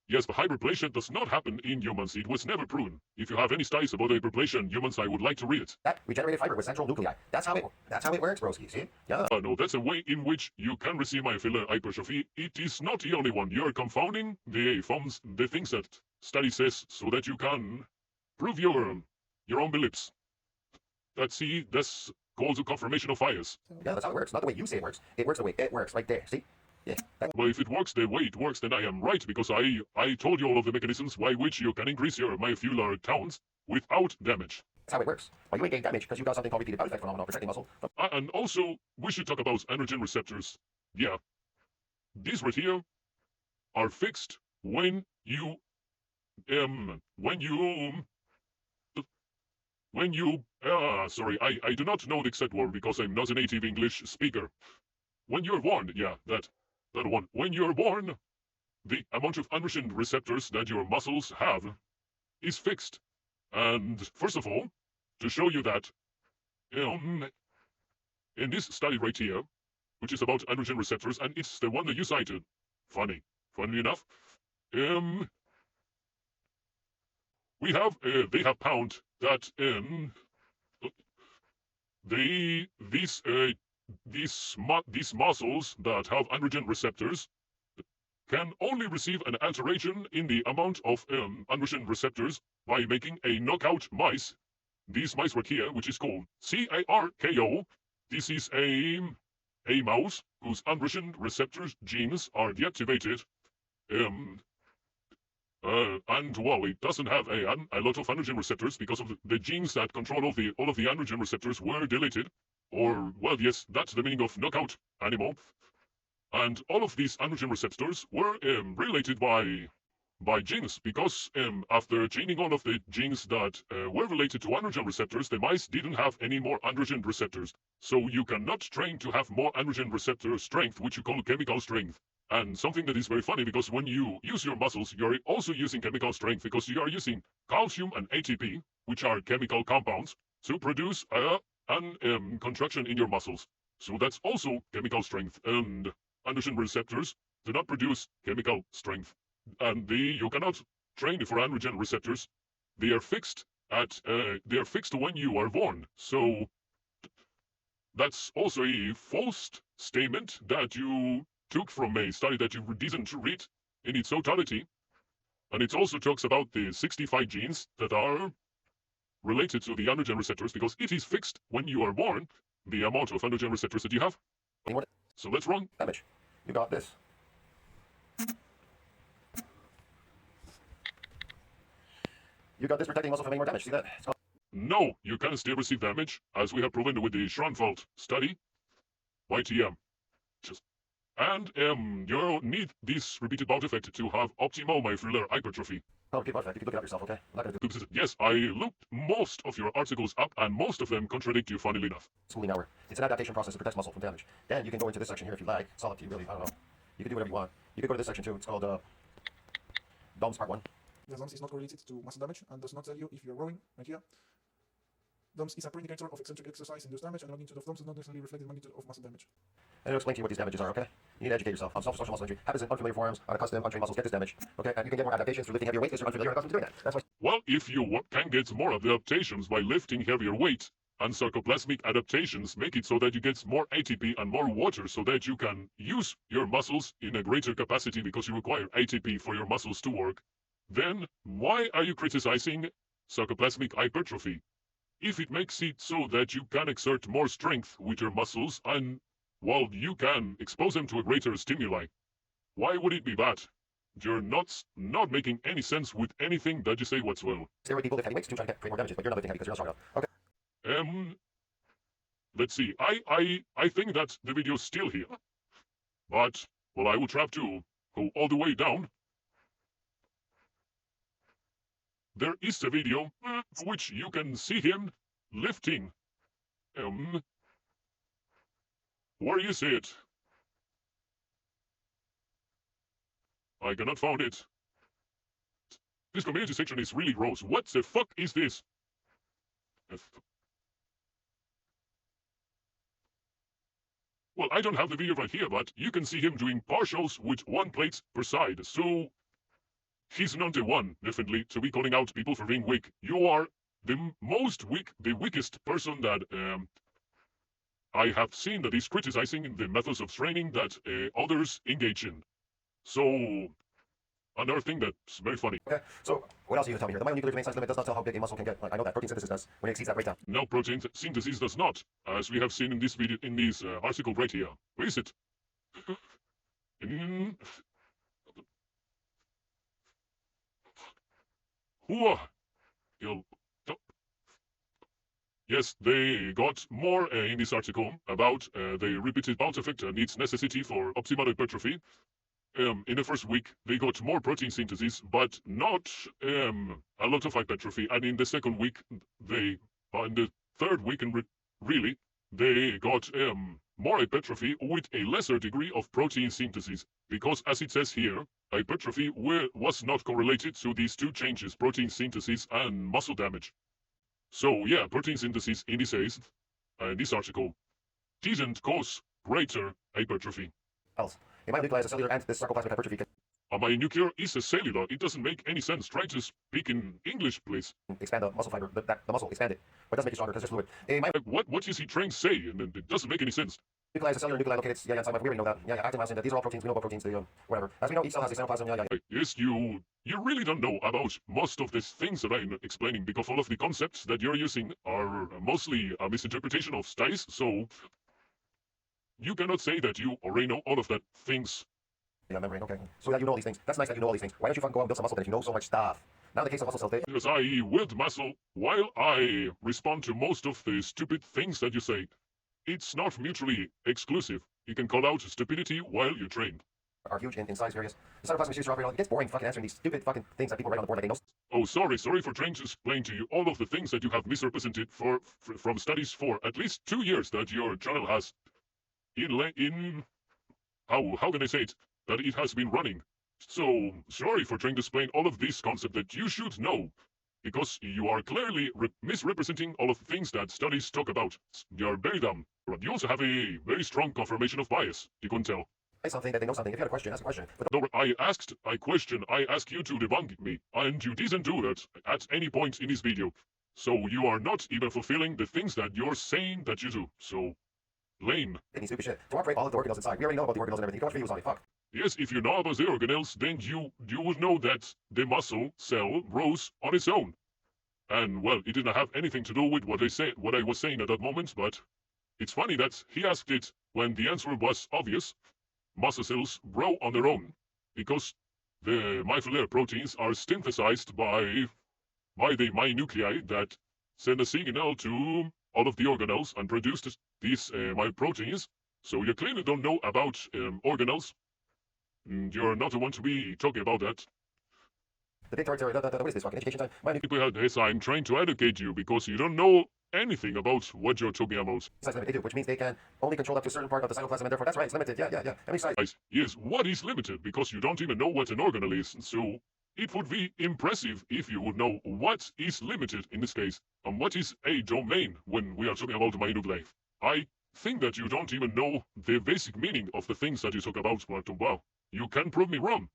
Yes, but hyperplasia does not happen in humans. It was never proven. If you have any studies about hyperplasia in humans, I would like to read it. That regenerated fiber with central nuclei. That's how it works, broski. See? Yeah. No, that's a way in which you can receive myofibrillar hypertrophy. It is not the only one. You're confounding the things that study says so that you can prove your own beliefs. That's called a confirmation of bias. Yeah, that's how it works. Not the way you say it works. It works the way it works, right there. See? Yeah. Well, if it works the way it works, then I am right, because I told you all of the mechanisms by which you can increase your myofibrillar counts without damage. That's how it works. Well, you ain't getting damage because you got something called repeated bout effect phenomenon protecting muscle. And also, we should talk about androgen receptors. Yeah. These right here are fixed when you sorry, I do not know the exact word because I'm not a native English speaker. When you're born, yeah, that one. When you're born, the amount of androgen receptors that your muscles have is fixed. And first of all, to show you that, in this study right here, which is about androgen receptors, and it's the one that you cited, funny enough, they have found that these muscles that have androgen receptors can only receive an alteration in the amount of androgen receptors by making a knockout mice. These mice right here, which is called CARKO. This is a mouse whose androgen receptors genes are deactivated. And well, it doesn't have a lot of androgen receptors because of the genes that control all of the androgen receptors were deleted. Or, well, yes, that's the meaning of knockout animal. And all of these androgen receptors were related by genes, because after changing all of the genes that were related to androgen receptors, the mice didn't have any more androgen receptors. So you cannot train to have more androgen receptor strength, which you call chemical strength. And something that is very funny, because when you use your muscles, you're also using chemical strength, because you are using calcium and ATP, which are chemical compounds, to produce an contraction in your muscles. So that's also chemical strength, and androgen receptors do not produce chemical strength. And you cannot train for androgen receptors. They are fixed when you are born. So that's also a false statement that you took from a study that you didn't read in its totality. And it also talks about the 65 genes that are related to the androgen receptors, because it is fixed when you are born, the amount of androgen receptors that you have. So let's run. Damage. You got this. You got this protecting muscle from any more damage. See that? No, you can still receive damage, as we have proven with the Schronfeld study. YTM. And you need this repeated bout effect to have optimal myofibrillar hypertrophy. Oh, repeated bout effect. You can look it up yourself, okay? I'm not gonna do it. Yes, I looked most of your articles up, and most of them contradict you, funnily enough. Schooling hour. It's an adaptation process that protects muscle from damage. Then you can go into this section here if you like. It's all up to you, really. I don't know. You can do whatever you want. You can go to this section too. It's called DOMS Part 1. The DOMS is not correlated to muscle damage and does not tell you if you're rowing, right here. DOMS is a pre-indicator of eccentric exercise induced damage, and the magnitude of DOMS does not necessarily reflect the magnitude of muscle damage. And it'll explain to you what these damages are, okay? You need to educate yourself. Social muscle injury happens in unfamiliar forms, unaccustomed, untrained muscles get this damage, okay? And you can get more adaptations through lifting heavier weight because you're unfamiliar and accustomed to doing that. That's why. Well, if you can get more adaptations by lifting heavier weight, and sarcoplasmic adaptations make it so that you get more ATP and more water, so that you can use your muscles in a greater capacity because you require ATP for your muscles to work, then why are you criticizing sarcoplasmic hypertrophy? If it makes it so that you can exert more strength with your muscles and, well, you can expose them to a greater stimuli, why would it be bad? You're not making any sense with anything that you say whatsoever. Steroid people lift heavy weights to try to create more damages, but you're not lifting heavy because you're not strong enough. Okay. Let's see. I think that the video's still here. But, well, I will try to go all the way down. There is a video which you can see him lifting. Where is it? I cannot find it. This community section is really gross. What the fuck is this? Well, I don't have the video right here, but you can see him doing partials with 1 plate per side. So he's not the one, definitely, to be calling out people for being weak. You are the most weak, the weakest person that I have seen that is criticizing the methods of training that others engage in. So, another thing that's very funny. Okay, so what else are you going to tell me here? The myonuclear domain size limit does not tell how big a muscle can get. I know that protein synthesis does when it exceeds that breakdown. Now, protein synthesis does not, as we have seen in this video, in this article right here. Where is it? Yes, they got more in this article about the repeated bounce effect and its necessity for optimal hypertrophy. In the first week, they got more protein synthesis, but not a lot of hypertrophy. And in the second week, in the third week, really, they got more hypertrophy with a lesser degree of protein synthesis. Because, as it says here, hypertrophy was not correlated to these two changes, protein synthesis and muscle damage. So, yeah, protein synthesis in this article, didn't cause greater hypertrophy. Else. A myonuclei is a cellular and this sarcoplasmic hypertrophy can A myonuclear is a cellular. It doesn't make any sense. Try to speak in English, please. expand the muscle fiber, the muscle, expand it. But it doesn't make it stronger because there's fluid. A What is he trying to say? And it doesn't make any sense. myonuclei is a cellular nuclei located, inside my, we already know that. Actin, myosin, these are all proteins, we know about proteins, whatever. As we know, each cell has a cytoplasm, Yes, you really don't know about most of these things that I'm explaining because all of the concepts that you're using are mostly a misinterpretation of studies, so you cannot say that you already know all of that things. Membrane, okay. So that you know all these things. That's nice that you know all these things. Why don't you fucking go out and build some muscle then if you know so much stuff? Now in the case of muscle cells, Because I wield muscle while I respond to most of the stupid things that you say. It's not mutually exclusive. You can call out stupidity while you train. are huge in size, various. The cytoplasmic series are operating. It gets boring fucking answering these stupid fucking things that people write on the board like they know. Oh, sorry for trying to explain to you all of the things that you have misrepresented from studies for at least 2 years that your channel has how can I say it? That it has been running. So, sorry for trying to explain all of these concepts that you should know. Because you are clearly misrepresenting all of the things that studies talk about. You are very dumb. But you also have a very strong confirmation of bias. You couldn't tell. Say something that they know something. If you had a question, ask a question. But No, I asked a question. I asked you to debunk me. And you didn't do that at any point in this video. So you are not even fulfilling the things that you're saying that you do. So, lame. any stupid shit. To operate all of the organelles inside. We already know about the organelles and everything. You can watch videos on it. Fuck. Yes, if you know about the organelles, then you would know that the muscle cell grows on its own. And, well, it didn't have anything to do with what I was saying at that moment, but it's funny that he asked it when the answer was obvious. Muscle cells grow on their own, because the myofibrillar proteins are synthesized by the myonuclei that send a signal to all of the organelles and produce these myoproteins. So you clearly don't know about organelles. You're not the one to be talking about that. The big territory. What is this fucking education time? My new Yes, I'm trying to educate you because you don't know anything about what you're talking about. size limit they do, which means they can only control up to a certain part of the cytoplasm, and therefore that's right. It's limited. Yeah. How many size? Guys, yes, what is limited? Because you don't even know what an organelle is. So it would be impressive if you would know what is limited in this case, and what is a domain when we are talking about myonuclei. I think that you don't even know the basic meaning of the things that you talk about, but wow, you can prove me wrong.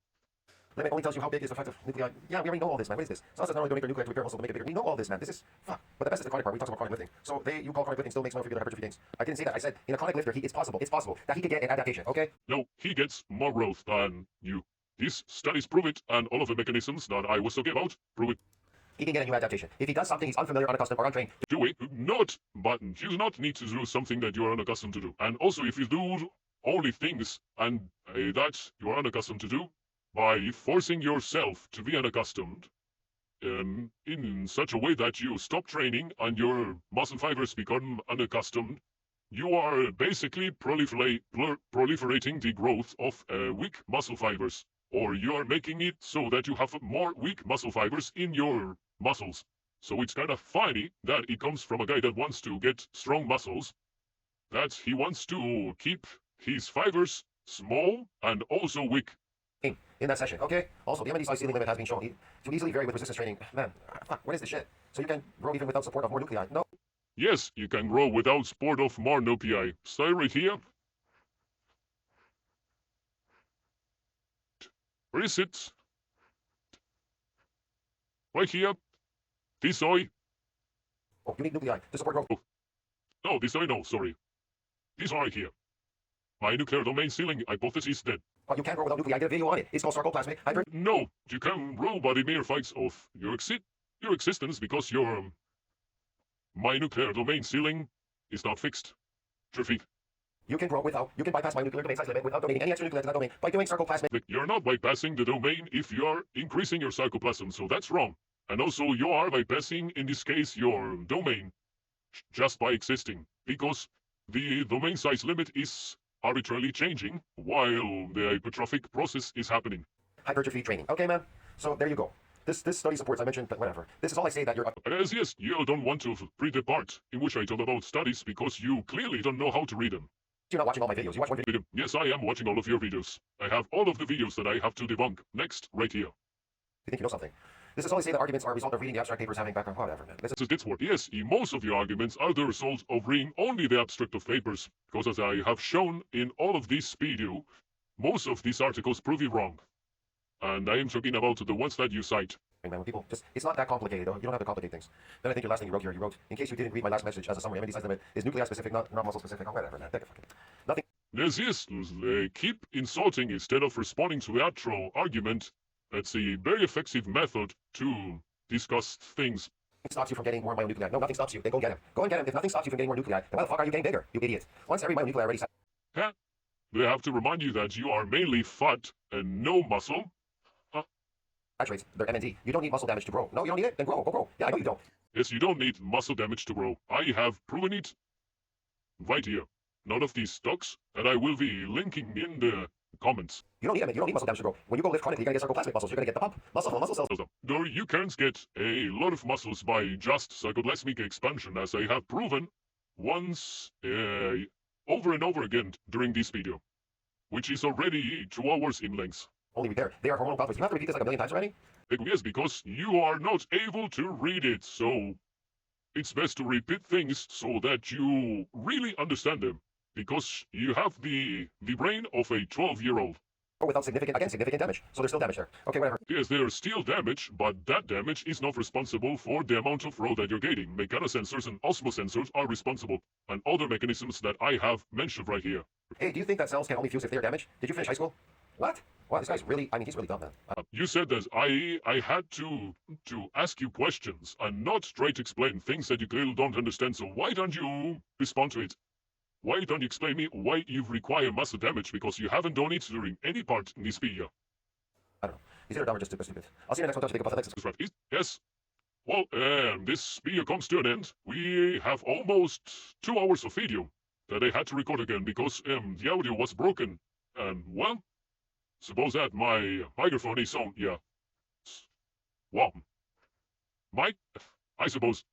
Limit only tells you how big is the effective nuclei. Yeah, we already know all this, man. What is this? Cells does not only donate their nuclei to repair muscle to make it bigger. We know all this, man. This is fuck. But the best is the chronic part. We talked about chronic lifting. So you call chronic lifting still makes myofibrillar hypertrophy things. I didn't say that. I said in a chronic lifter, it's possible that he could get an adaptation. Okay. No, he gets more growth than you. These studies prove it, and all of the mechanisms that I was talking about prove it. He can get a new adaptation. If he does something he's unfamiliar, unaccustomed, or untrained, Do it, not, but you do not need to do something that you are unaccustomed to do. And also, if you do only things and that you are unaccustomed to do, by forcing yourself to be unaccustomed, in such a way that you stop training and your muscle fibers become unaccustomed, you are basically proliferating the growth of weak muscle fibers, or you are making it so that you have more weak muscle fibers in your muscles. So it's kind of funny that it comes from a guy that wants to get strong muscles, that he wants to keep his fibers small and also weak. in that session, okay? Also, the MND size ceiling limit has been shown to easily vary with resistance training. Man, fuck, what is this shit? So you can grow even without support of more nuclei. No. Yes, you can grow without support of more nuclei. Stay right here. Where is it? Right here. This eye. Oh, you need nuclei to support growth. No, this eye, no, sorry. This eye here. My nuclear domain ceiling hypothesis dead. But you can grow without nuclei. I did a video on it. It's called Sarcoplasmic Hypertrophy. No, you can grow by the mere facts of your existence because your my nuclear domain ceiling is not fixed. Trophy. You can bypass my nuclear domain size limit without donating any extra nuclei to that domain by doing Sarcoplasmic. You're not bypassing the domain if you're increasing your sarcoplasm, so that's wrong. And also you are bypassing, in this case, your domain just by existing, because the domain size limit is arbitrarily changing while the hypertrophic process is happening. Hypertrophy training. Okay, man. So there you go. This study supports, I mentioned, but whatever. This is all I say that you're... Yes, you don't want to read the part in which I talk about studies because you clearly don't know how to read them. You're not watching all my videos. You watch one video. Yes, I am watching all of your videos. I have all of the videos that I have to debunk. Next, right here. You think you know something. This is all I say that arguments are a result of reading the abstract papers, having background, whatever, man. This is... It's what, yes, most of your arguments are the result of reading only the abstract of papers, because as I have shown in all of this video, most of these articles prove you wrong. And I am talking about the ones that you cite. Man, when people just, it's not that complicated, though. You don't have to complicate things. Then I think your last thing you wrote here, you wrote, in case you didn't read my last message as a summary, MND size limit is nuclei specific, not muscle specific, or whatever, man. Take a fucking... Nothing. Yes, they keep insulting instead of responding to the actual argument. That's a very effective method to discuss things. Stops you from getting more myonuclei. No, nothing stops you. Then go get him. Go and get him. If nothing stops you from getting more nuclei, then why the fuck are you getting bigger, you idiot? Once every myonuclei already... Huh? They have to remind you that you are mainly fat and no muscle. Saturates their MND. You don't need muscle damage to grow. No, you don't need it? Then grow. Go grow. Yeah, I know you don't. Yes, you don't need muscle damage to grow. I have proven it right here. None of these stocks, and I will be linking in the comments. You don't need them. You don't need muscle damage to grow. When you go lift chronically, you're gonna get sarcoplasmic muscles. You're gonna get the pump. Muscle cells. Though you can't get a lot of muscles by just sarcoplasmic expansion, as I have proven once over and over again during this video, which is already 2 hours in length. Only repair. They are hormonal pathways. You have to repeat this like a million times already? Yes, because you are not able to read it, so it's best to repeat things so that you really understand them, because you have the brain of a 12-year-old. Or without significant damage. So there's still damage there. Okay, whatever. Yes, there's still damage, but that damage is not responsible for the amount of road that you're gaining. Mechanosensors and osmosensors are responsible, and other mechanisms that I have mentioned right here. Hey, do you think that cells can only fuse if they're damaged? Did you finish high school? What? Wow, this guy's really, I mean, he's really dumb, man. You said that I had to ask you questions and not try to explain things that you clearly don't understand, so why don't you respond to it? Why don't you explain me why you require muscle damage, because you haven't done it during any part in this video? I don't know. He's either dumb or just stupid. I'll see you in the next one. Touch pathetics. That's right. Yes. Well, this video comes to an end. We have almost 2 hours of video that I had to record again because the audio was broken. And, well, suppose that my microphone is on, yeah. Wow. I suppose